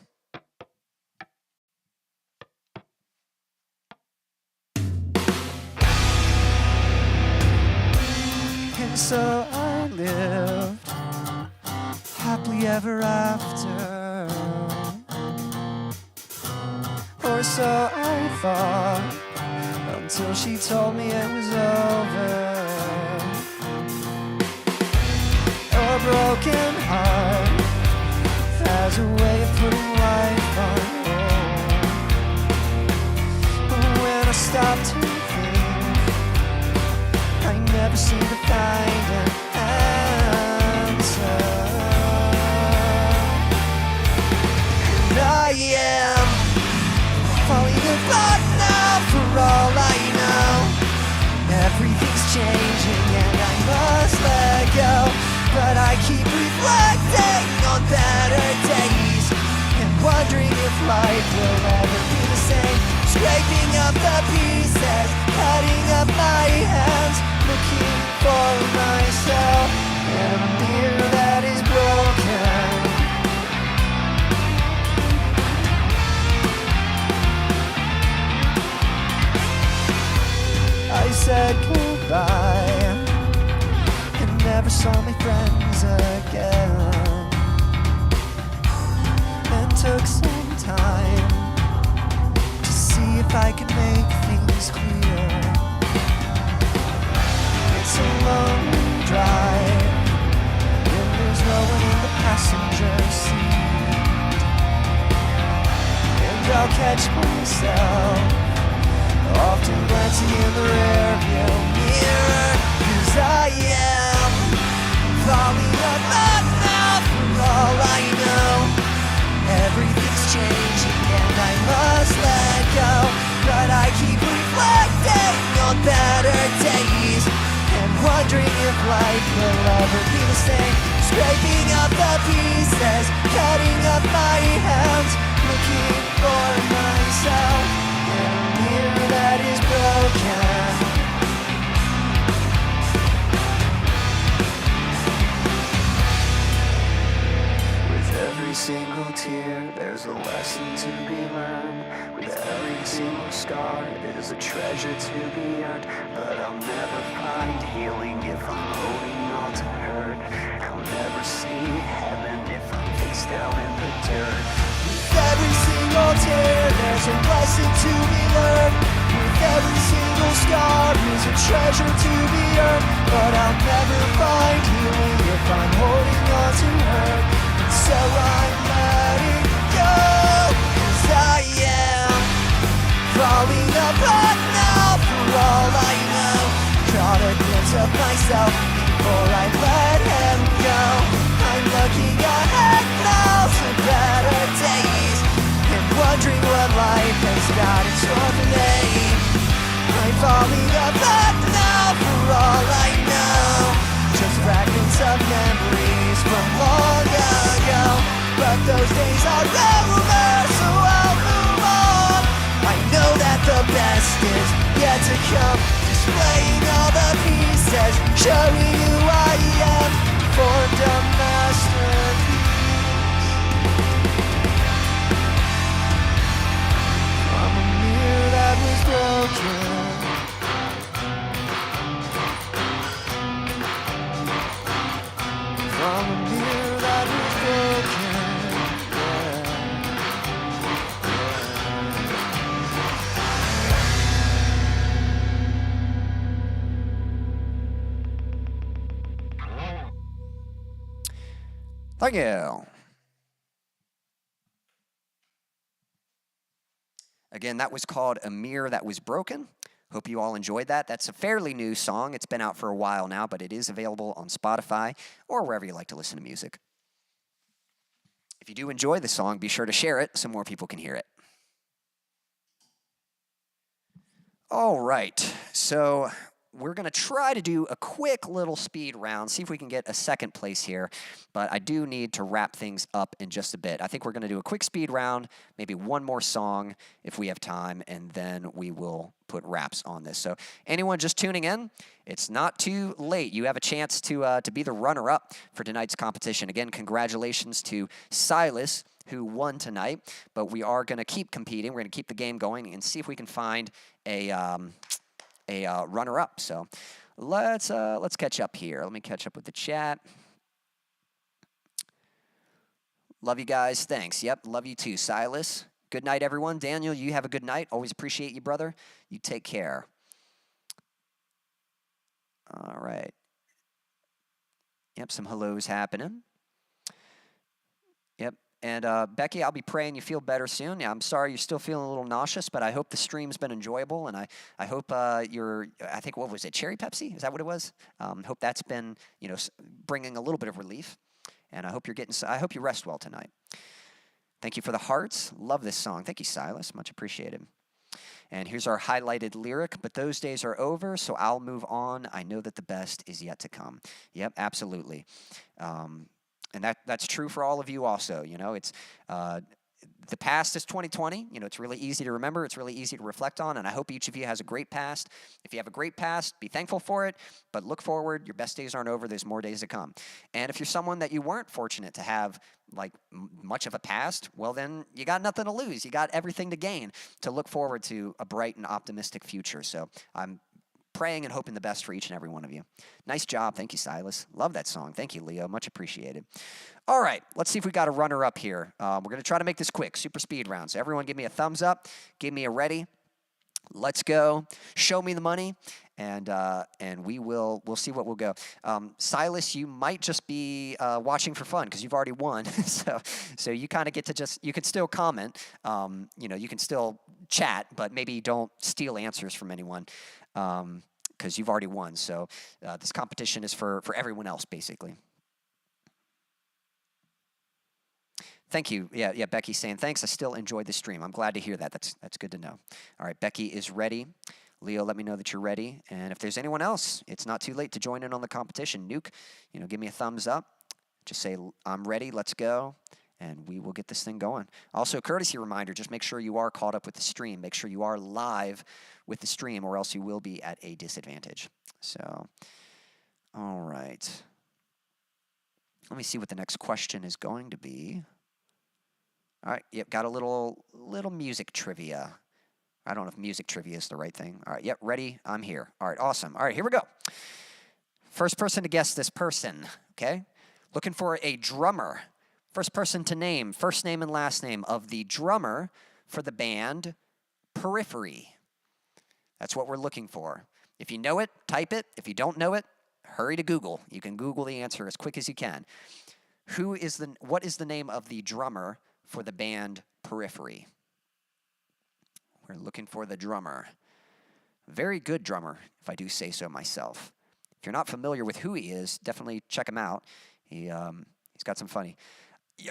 And so I lived happily ever after, or so I thought, until she told me it was over. A broken heart has was a way of putting life on hold. But when I stopped to think, I never seem to find an answer. And I am falling apart now for all I know. Everything's changing and I must let go. But I keep reflecting on better days and wondering if life will ever be the same. Scraping up the pieces, cutting up my hands, looking for myself in a mirror that is broken. I said goodbye and never saw my friends again, and took some time to see if I could make things clear. It's a long drive and there's no one in the passenger seat, and I'll catch myself often glancing in the rearview mirror, 'cause I am falling apart now for all I know. Everything's changing and I must let go. But I keep reflecting on better days and wondering if life will ever be the same. Scraping up the pieces, cutting up my hands, looking for myself in a mirror that is broken. With every single tear, there's a lesson to be learned. With every single scar, there's a treasure to be earned. But I'll never find healing if I'm holding on to hurt. I'll never see heaven if I'm face down in the dirt. With every single tear, there's a lesson to be learned. With every single scar, there's a treasure to be earned. But I'll never find healing if I'm holding on to hurt. So I'm letting go, 'cause I am falling apart now for all I know. Caught a glimpse of myself before I let him go. I'm looking ahead now to better days and wondering what life has got in store for me. I'm falling apart now for all I know. Just fragments of memories from long ago. But those days are over, so I'll move on. I know that the best is yet to come. Displaying all the pieces, showing who I am. Formed a masterpiece from a mirror that was broken. From a mirror that was broken. Thank you. Again, that was called A Mirror That Was Broken. Hope you all enjoyed that. That's a fairly new song. It's been out for a while now, but it is available on Spotify or wherever you like to listen to music. If you do enjoy the song, be sure to share it so more people can hear it. All right, so we're going to try to do a quick little speed round, see if we can get a second place here, but I do need to wrap things up in just a bit. I think we're going to do a quick speed round, maybe one more song if we have time, and then we will put wraps on this. So anyone just tuning in, it's not too late. You have a chance to be the runner-up for tonight's competition. Again, congratulations to Silas, who won tonight, but we are going to keep competing. We're going to keep the game going and see if we can find a runner-up. So let's catch up here. Let me catch up with the chat. Love you guys. Thanks. Yep, love you too, Silas. Good night, everyone. Daniel, you have a good night. Always appreciate you, brother. You take care. All right. Yep, some hellos happening. Yep. And Becky, I'll be praying you feel better soon. Yeah, I'm sorry you're still feeling a little nauseous, but I hope the stream's been enjoyable, and I hope I think, what was it, cherry Pepsi? Is that what it was? Hope that's been, bringing a little bit of relief, and I hope I hope you rest well tonight. Thank you for the hearts. Love this song. Thank you, Silas. Much appreciated. And here's our highlighted lyric, but those days are over, so I'll move on. I know that the best is yet to come. Yep, absolutely. And that's true for all of you also. It's the past is 2020. It's really easy to remember. It's really easy to reflect on, and I hope each of you has a great past. If you have a great past, be thankful for it, but look forward. Your best days aren't over. There's more days to come. And if you're someone that you weren't fortunate to have much of a past, well, then you got nothing to lose. You got everything to gain to look forward to a bright and optimistic future. So I'm praying and hoping the best for each and every one of you. Nice job. Thank you, Silas. Love that song. Thank you, Leo. Much appreciated. All right, let's see if we got a runner up here. We're going to try to make this quick, super speed round. So everyone give me a thumbs up. Give me a ready. Let's go. Show me the money, and we'll see what we'll go. Silas, you might just be watching for fun because you've already won. so you kind of get to you can still comment. You can still chat, but maybe don't steal answers from anyone. Because you've already won. So this competition is for everyone else, basically. Thank you. Yeah, Becky's saying, thanks, I still enjoyed the stream. I'm glad to hear that. That's good to know. All right, Becky is ready. Leo, let me know that you're ready. And if there's anyone else, it's not too late to join in on the competition. Nuke, give me a thumbs up. Just say, I'm ready, let's go. And we will get this thing going. Also, courtesy reminder, just make sure you are caught up with the stream. Make sure you are live with the stream, or else you will be at a disadvantage. So, all right. Let me see what the next question is going to be. All right, yep, got a little music trivia. I don't know if music trivia is the right thing. All right, yep, ready? I'm here. All right, awesome. All right, here we go. First person to guess this person, okay? Looking for a drummer. First person to name, first name and last name of the drummer for the band Periphery. That's what we're looking for. If you know it, type it. If you don't know it, hurry to Google. You can Google the answer as quick as you can. What is the name of the drummer for the band Periphery? We're looking for the drummer. Very good drummer, if I do say so myself. If you're not familiar with who he is, definitely check him out. He's got some funny.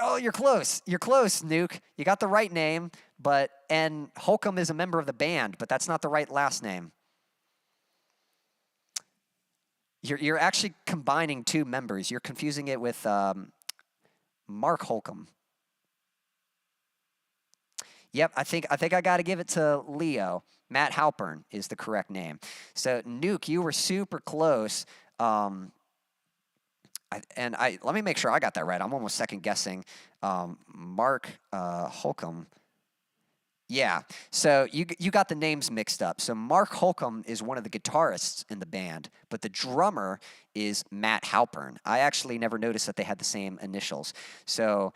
Oh, you're close. You're close, Nuke. You got the right name, and Holcomb is a member of the band, but that's not the right last name. You're actually combining two members. You're confusing it with Mark Holcomb. Yep, I think I got to give it to Leo. Matt Halpern is the correct name. So, Nuke, you were super close. Let me make sure I got that right. I'm almost second guessing. Mark Holcomb. Yeah, so you got the names mixed up. So Mark Holcomb is one of the guitarists in the band, but the drummer is Matt Halpern. I actually never noticed that they had the same initials. So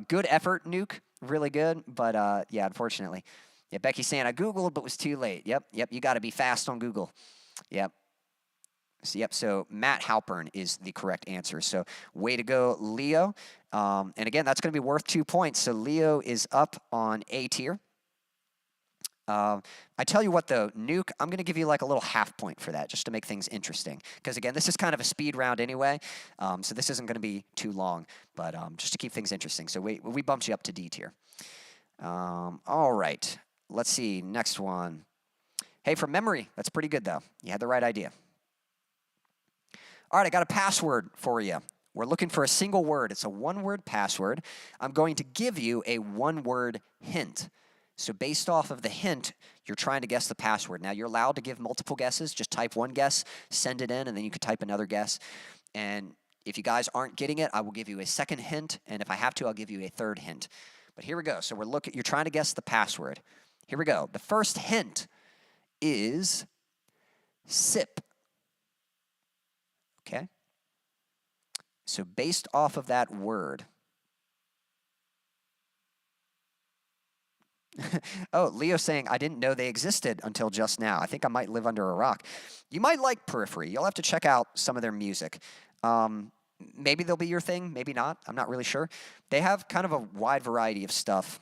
good effort, Nuke. Really good, but yeah, unfortunately. Yeah, Becky's saying, I Googled, but was too late. Yep, you got to be fast on Google. Yep. So Matt Halpern is the correct answer. So way to go, Leo. And again, that's going to be worth 2 points. So Leo is up on A tier. I tell you what, though, Nuke, I'm going to give you like a little half point for that, just to make things interesting. Because, again, this is kind of a speed round anyway, so this isn't going to be too long, but just to keep things interesting. So we bumped you up to D tier. All right. Let's see. Next one. Hey, from memory, that's pretty good, though. You had the right idea. All right, I got a password for you. We're looking for a single word. It's a one-word password. I'm going to give you a one-word hint. So based off of the hint, you're trying to guess the password. Now, you're allowed to give multiple guesses. Just type one guess, send it in, and then you could type another guess. And if you guys aren't getting it, I will give you a second hint, and if I have to, I'll give you a third hint. But here we go. So you're trying to guess the password. Here we go. The first hint is SIP. Okay? So based off of that word, oh, Leo's saying, I didn't know they existed until just now. I think I might live under a rock. You might like Periphery. You'll have to check out some of their music. maybe they'll be your thing, maybe not. I'm not really sure. They have kind of a wide variety of stuff.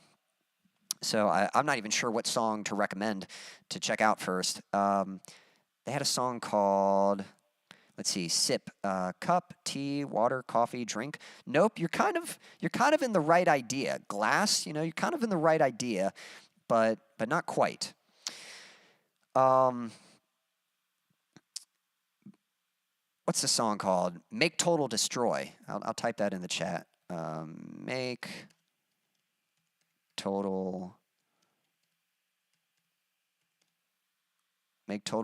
So I'm not even sure what song to recommend to check out first. They had a song called, let's see, Sip, cup, tea, water, coffee, drink. Nope, you're kind of in the right idea. Glass, you know, you're kind of in the right idea, but not quite. What's the song called? Make Total Destroy. I'll type that in the chat. Make Total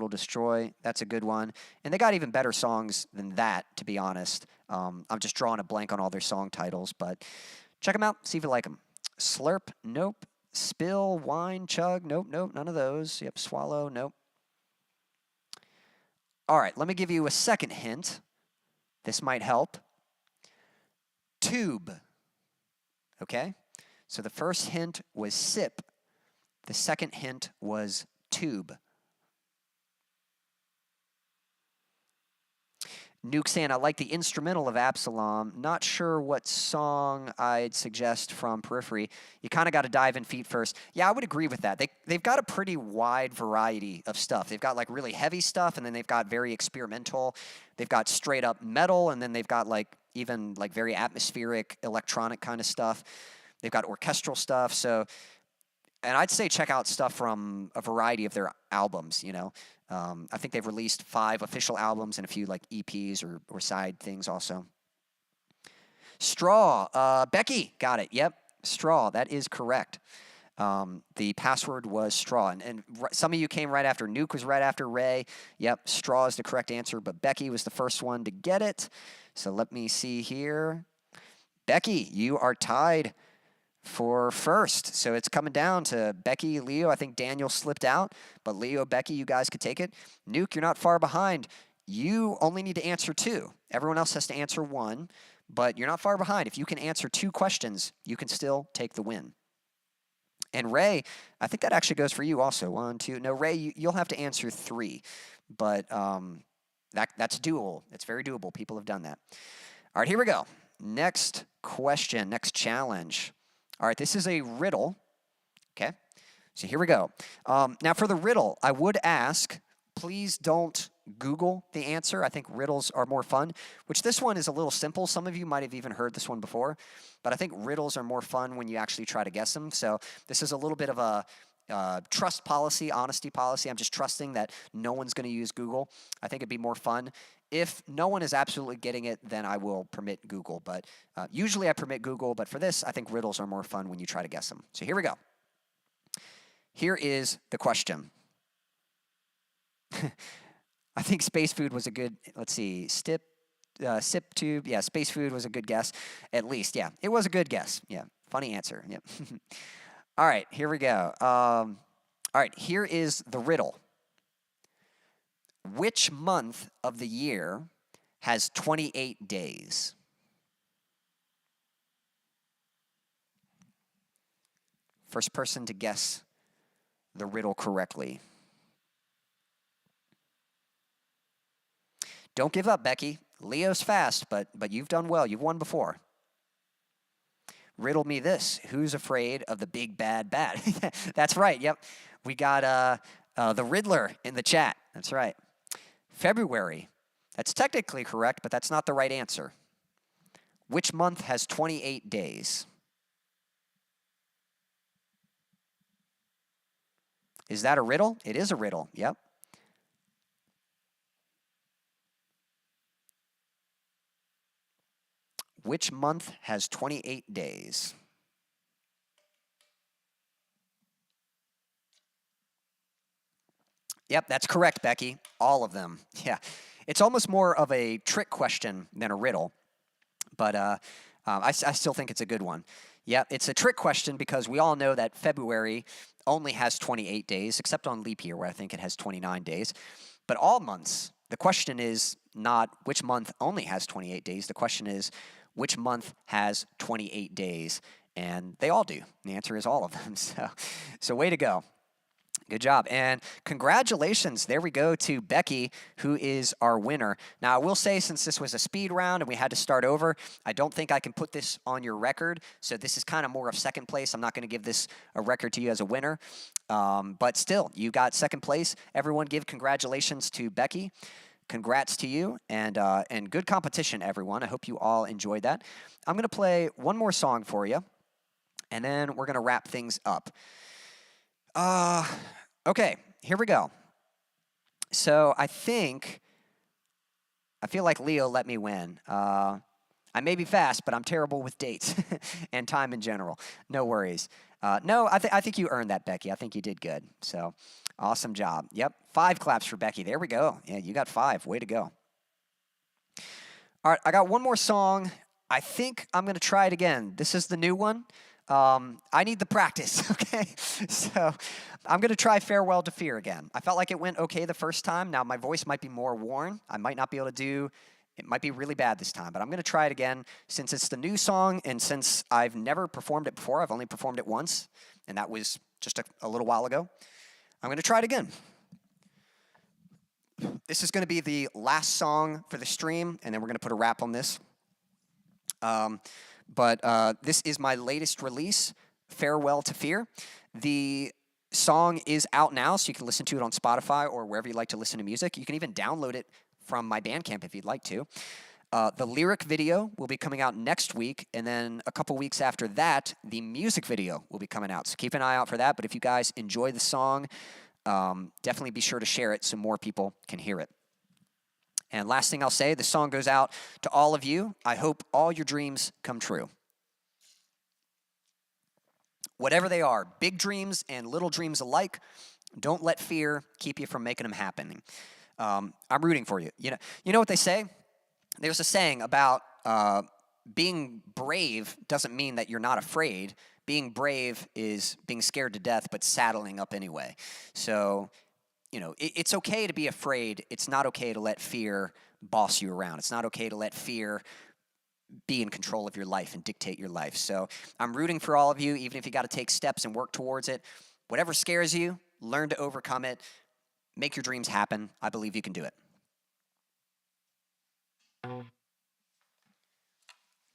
Destroy. That's a good one. And they got even better songs than that, to be honest. I'm just drawing a blank on all their song titles, but check them out. See if you like them. Slurp. Nope. Spill. Wine. Chug. Nope. None of those. Yep. Swallow. Nope. All right. Let me give you a second hint. This might help. Tube. Okay? So the first hint was sip. The second hint was tube. Nuke saying, I like the instrumental of Absalom. Not sure what song I'd suggest from Periphery. You kind of got to dive in feet first. Yeah, I would agree with that. They've got a pretty wide variety of stuff. They've got like really heavy stuff, and then they've got very experimental. They've got straight up metal, and then they've got like even like very atmospheric electronic kind of stuff. They've got orchestral stuff. So, and I'd say check out stuff from a variety of their albums, you know. I think they've released 5 official albums and a few like EPs or side things also. Straw. Becky got it. Yep. Straw. That is correct. The password was straw. And some of you came right after. Nuke was right after Ray. Yep. Straw is the correct answer, but Becky was the first one to get it. So let me see here. Becky, you are tied for first. So it's coming down to Becky, Leo. I think Daniel slipped out, but Leo, Becky, you guys could take it. Nuke, you're not far behind. You only need to answer 2. Everyone else has to answer 1, but you're not far behind. If you can answer 2 questions, you can still take the win. And Ray, I think that actually goes for you also. 1, 2. No, Ray, you'll have to answer 3, but that's doable. It's very doable. People have done that. All right, here we go. Next question, next challenge. All right, this is a riddle, okay? So here we go. Now for the riddle, I would ask, please don't Google the answer. I think riddles are more fun, which this one is a little simple. Some of you might have even heard this one before, but I think riddles are more fun when you actually try to guess them. So this is a little bit of a trust policy, honesty policy. I'm just trusting that no one's going to use Google. I think it'd be more fun. If no one is absolutely getting it, then I will permit Google. But usually I permit Google, but for this, I think riddles are more fun when you try to guess them. So here we go. Here is the question. I think space food was a good, let's see, sip tube. Yeah, space food was a good guess. At least, yeah. It was a good guess. Yeah, funny answer. Yep. All right, here we go. All right, here is the riddle. Which month of the year has 28 days? First person to guess the riddle correctly. Don't give up, Becky. Leo's fast, but you've done well. You've won before. Riddle me this. Who's afraid of the big bad bat? That's right. Yep. We got the Riddler in the chat. That's right. February. That's technically correct, but that's not the right answer. Which month has 28 days? Is that a riddle? It is a riddle. Yep. Which month has 28 days? Yep, that's correct, Becky. All of them. Yeah. It's almost more of a trick question than a riddle, but I still think it's a good one. Yeah, it's a trick question because we all know that February only has 28 days, except on leap year where I think it has 29 days. But all months, the question is not which month only has 28 days. The question is which month has 28 days, and they all do. The answer is all of them. So way to go. Good job. And congratulations, there we go, to Becky, who is our winner. Now, I will say, since this was a speed round and we had to start over, I don't think I can put this on your record. So this is kind of more of second place. I'm not going to give this a record to you as a winner. But still, you got second place. Everyone give congratulations to Becky. Congrats to you. And good competition, everyone. I hope you all enjoyed that. I'm going to play one more song for you, and then we're going to wrap things up. Okay, here we go. So I feel like Leo let me win. I may be fast, but I'm terrible with dates and time in general. No worries. No, I think you earned that, Becky. I think you did good. So awesome job. Yep, 5 claps for Becky. There we go. Yeah, you got 5. Way to go. All right, I got one more song. I think I'm going to try it again. This is the new one. I need the practice, okay? So I'm going to try Farewell to Fear again. I felt like it went okay the first time. Now my voice might be more worn. I might not be able to do, it might be really bad this time, but I'm going to try it again since it's the new song and since I've never performed it before. I've only performed it once, and that was just a little while ago. I'm going to try it again. This is going to be the last song for the stream, and then we're going to put a wrap on this. But this is my latest release, Farewell to Fear. The song is out now, so you can listen to it on Spotify or wherever you like to listen to music. You can even download it from my Bandcamp if you'd like to. The lyric video will be coming out next week, and then a couple weeks after that, the music video will be coming out. So keep an eye out for that. But if you guys enjoy the song, definitely be sure to share it so more people can hear it. And last thing I'll say, the song goes out to all of you. I hope all your dreams come true. Whatever they are, big dreams and little dreams alike, don't let fear keep you from making them happen. I'm rooting for you. You know what they say? There's a saying about being brave doesn't mean that you're not afraid. Being brave is being scared to death but saddling up anyway. So it's okay to be afraid. It's not okay to let fear boss you around. It's not okay to let fear be in control of your life and dictate your life. So I'm rooting for all of you, even if you got to take steps and work towards it. Whatever scares you, learn to overcome it. Make your dreams happen. I believe you can do it.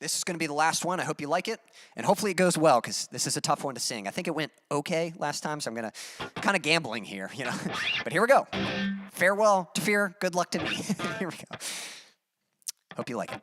This is going to be the last one. I hope you like it. And hopefully it goes well, because this is a tough one to sing. I think it went okay last time, so I'm going to kind of gambling here, But here we go. Farewell to Fear. Good luck to me. Here we go. Hope you like it.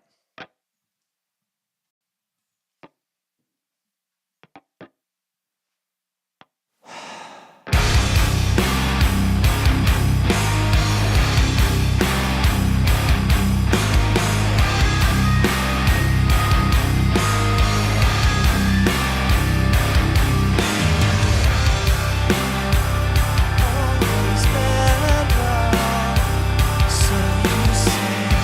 Always been wrong, so you say.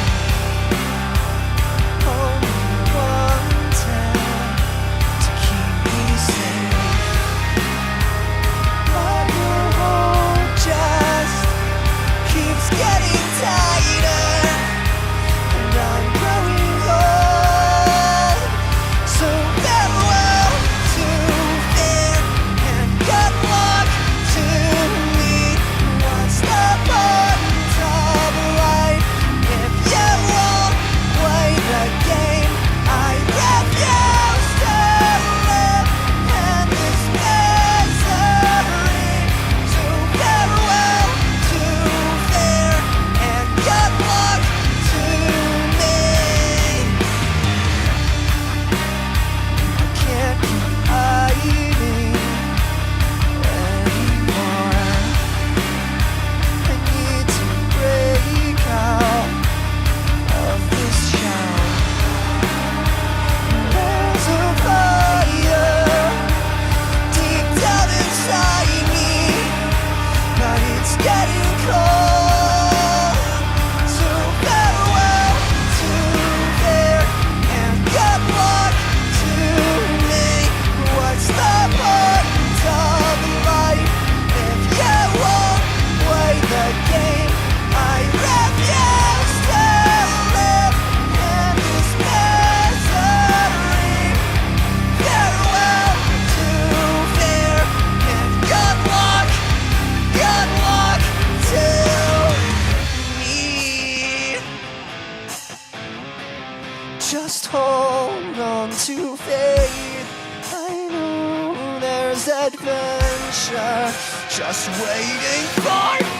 hold on to faith. I know there's adventure just waiting for me.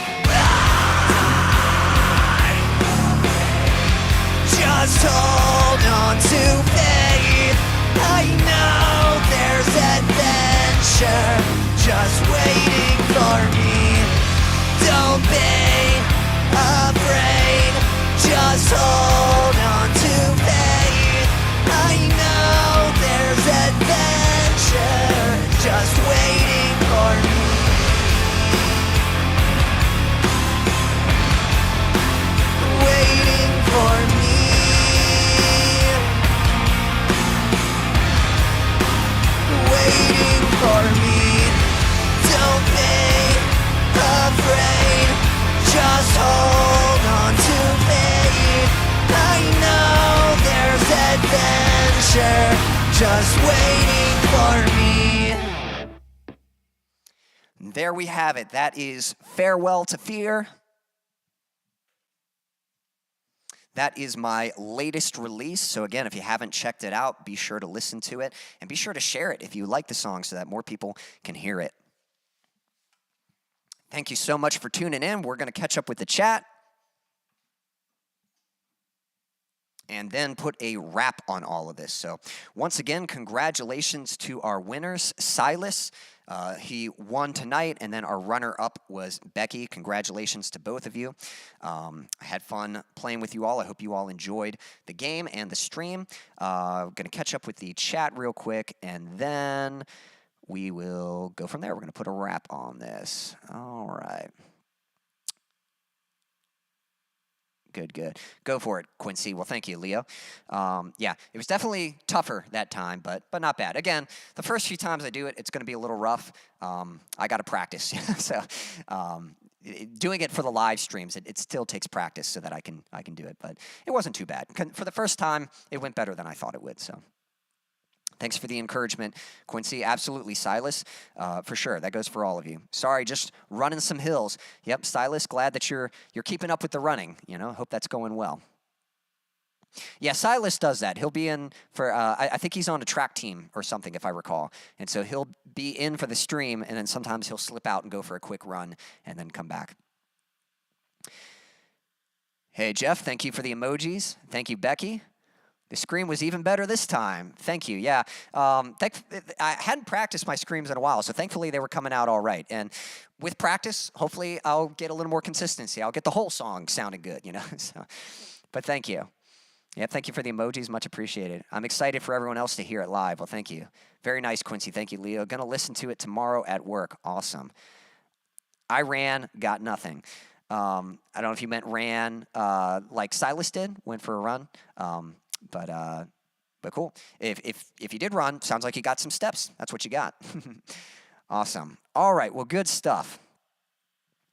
Just hold on to faith. I know there's adventure just waiting for me. Don't be afraid. Just hold on to faith. I know there's adventure just waiting for me. Waiting for me. Waiting for me. Don't be afraid. Just hold on to faith. I know there's adventure just waiting for me. There we have it. That is Farewell to Fear. That is my latest release. So again, if you haven't checked it out, be sure to listen to it and be sure to share it if you like the song so that more people can hear it. Thank you so much for tuning in. We're going to catch up with the chat and then put a wrap on all of this. So once again, congratulations to our winners, Silas. He won tonight, and then our runner-up was Becky. Congratulations to both of you. I had fun playing with you all. I hope you all enjoyed the game and the stream. Going to catch up with the chat real quick, and then we will go from there. We're going to put a wrap on this. All right. Good. Go for it, Quincy. Well, thank you, Leo. Yeah, it was definitely tougher that time, but not bad. Again, the first few times I do it, it's going to be a little rough. I got to practice. So doing it for the live streams, it still takes practice so that I can do it. But it wasn't too bad. For the first time, it went better than I thought it would. So thanks for the encouragement, Quincy. Absolutely, Silas. For sure. That goes for all of you. Sorry, just running some hills. Yep, Silas, glad that you're keeping up with the running. Hope that's going well. Yeah, Silas does that. He'll be in for, I think he's on a track team or something, if I recall. And so he'll be in for the stream, and then sometimes he'll slip out and go for a quick run and then come back. Hey, Jeff, thank you for the emojis. Thank you, Becky. The scream was even better this time. Thank you. Yeah. I hadn't practiced my screams in a while, so thankfully they were coming out all right. And with practice, hopefully I'll get a little more consistency. I'll get the whole song sounding good, So, but thank you. Yeah, thank you for the emojis. Much appreciated. I'm excited for everyone else to hear it live. Well, thank you. Very nice, Quincy. Thank you, Leo. Going to listen to it tomorrow at work. Awesome. I ran, got nothing. I don't know if you meant ran like Silas did, went for a run. But cool. If you did run, sounds like you got some steps. That's what you got. Awesome. All right. Well, good stuff.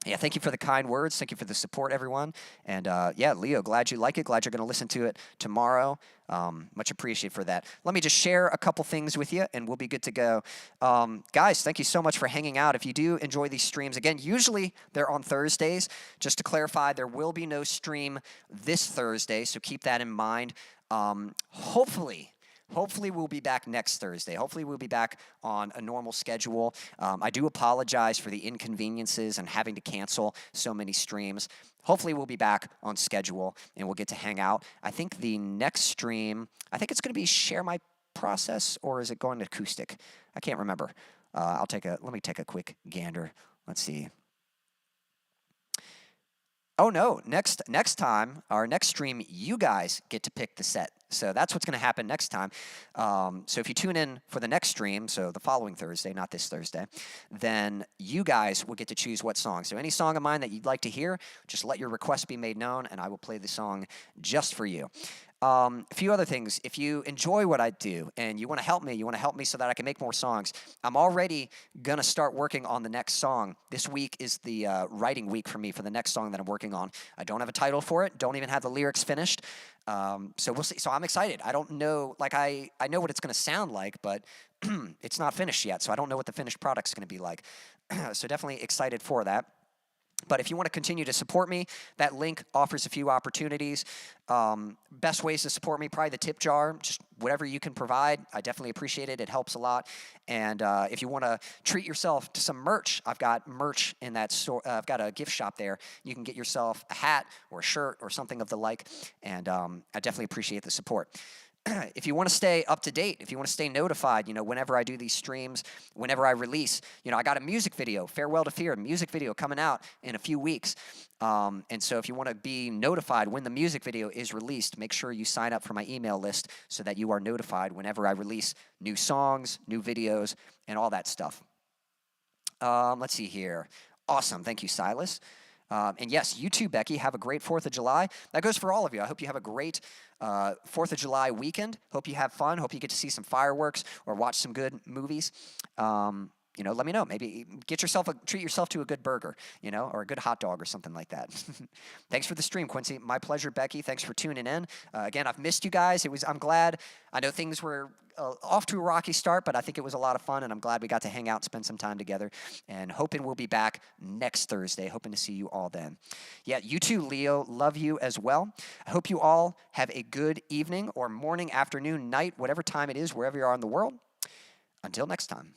Yeah, thank you for the kind words. Thank you for the support, everyone. And yeah, Leo, glad you like it. Glad you're going to listen to it tomorrow. Much appreciated for that. Let me just share a couple things with you, and we'll be good to go. Guys, thank you so much for hanging out. If you do enjoy these streams, again, usually they're on Thursdays. Just to clarify, there will be no stream this Thursday, so keep that in mind. Hopefully we'll be back next Thursday. Hopefully we'll be back on a normal schedule. I do apologize for the inconveniences and having to cancel so many streams. Hopefully we'll be back on schedule and we'll get to hang out. I think the next stream, I think it's going to be Share My Process, or is it going to acoustic? I can't remember. Let me take a quick gander. Let's see. Oh no, next time, our next stream, you guys get to pick the set. So that's what's going to happen next time. So if you tune in for the next stream, so the following Thursday, not this Thursday, then you guys will get to choose what song. So any song of mine that you'd like to hear, just let your request be made known, and I will play the song just for you. A few other things. If you enjoy what I do and you want to help me so that I can make more songs, I'm already going to start working on the next song. This week is the writing week for me for the next song that I'm working on. I don't have a title for it, don't even have the lyrics finished. So we'll see. So I'm excited. I don't know, I know what it's going to sound like, but it's not finished yet, so I don't know what the finished product's going to be like. So definitely excited for that. But if you want to continue to support me, that link offers a few opportunities. Best ways to support me, probably the tip jar, just whatever you can provide. I definitely appreciate it. It helps a lot. And if you want to treat yourself to some merch, I've got merch in that store. I've got a gift shop there. You can get yourself a hat or a shirt or something of the like. And I definitely appreciate the support. If you want to stay up to date, if you want to stay notified, whenever I do these streams, whenever I release, I got a music video, Farewell to Fear, music video coming out in a few weeks. And so if you want to be notified when the music video is released, make sure you sign up for my email list so that you are notified whenever I release new songs, new videos, and all that stuff. Let's see here. Awesome. Thank you, Silas. And yes, you too, Becky, have a great 4th of July. That goes for all of you. I hope you have a great 4th of July weekend. Hope you have fun. Hope you get to see some fireworks or watch some good movies. Let me know. Maybe treat yourself to a good burger, or a good hot dog or something like that. Thanks for the stream, Quincy. My pleasure, Becky. Thanks for tuning in. Again, I've missed you guys. I'm glad. I know things were off to a rocky start, but I think it was a lot of fun, and I'm glad we got to hang out and spend some time together, and hoping we'll be back next Thursday. Hoping to see you all then. Yeah, you too, Leo. Love you as well. I hope you all have a good evening or morning, afternoon, night, whatever time it is, wherever you are in the world. Until next time.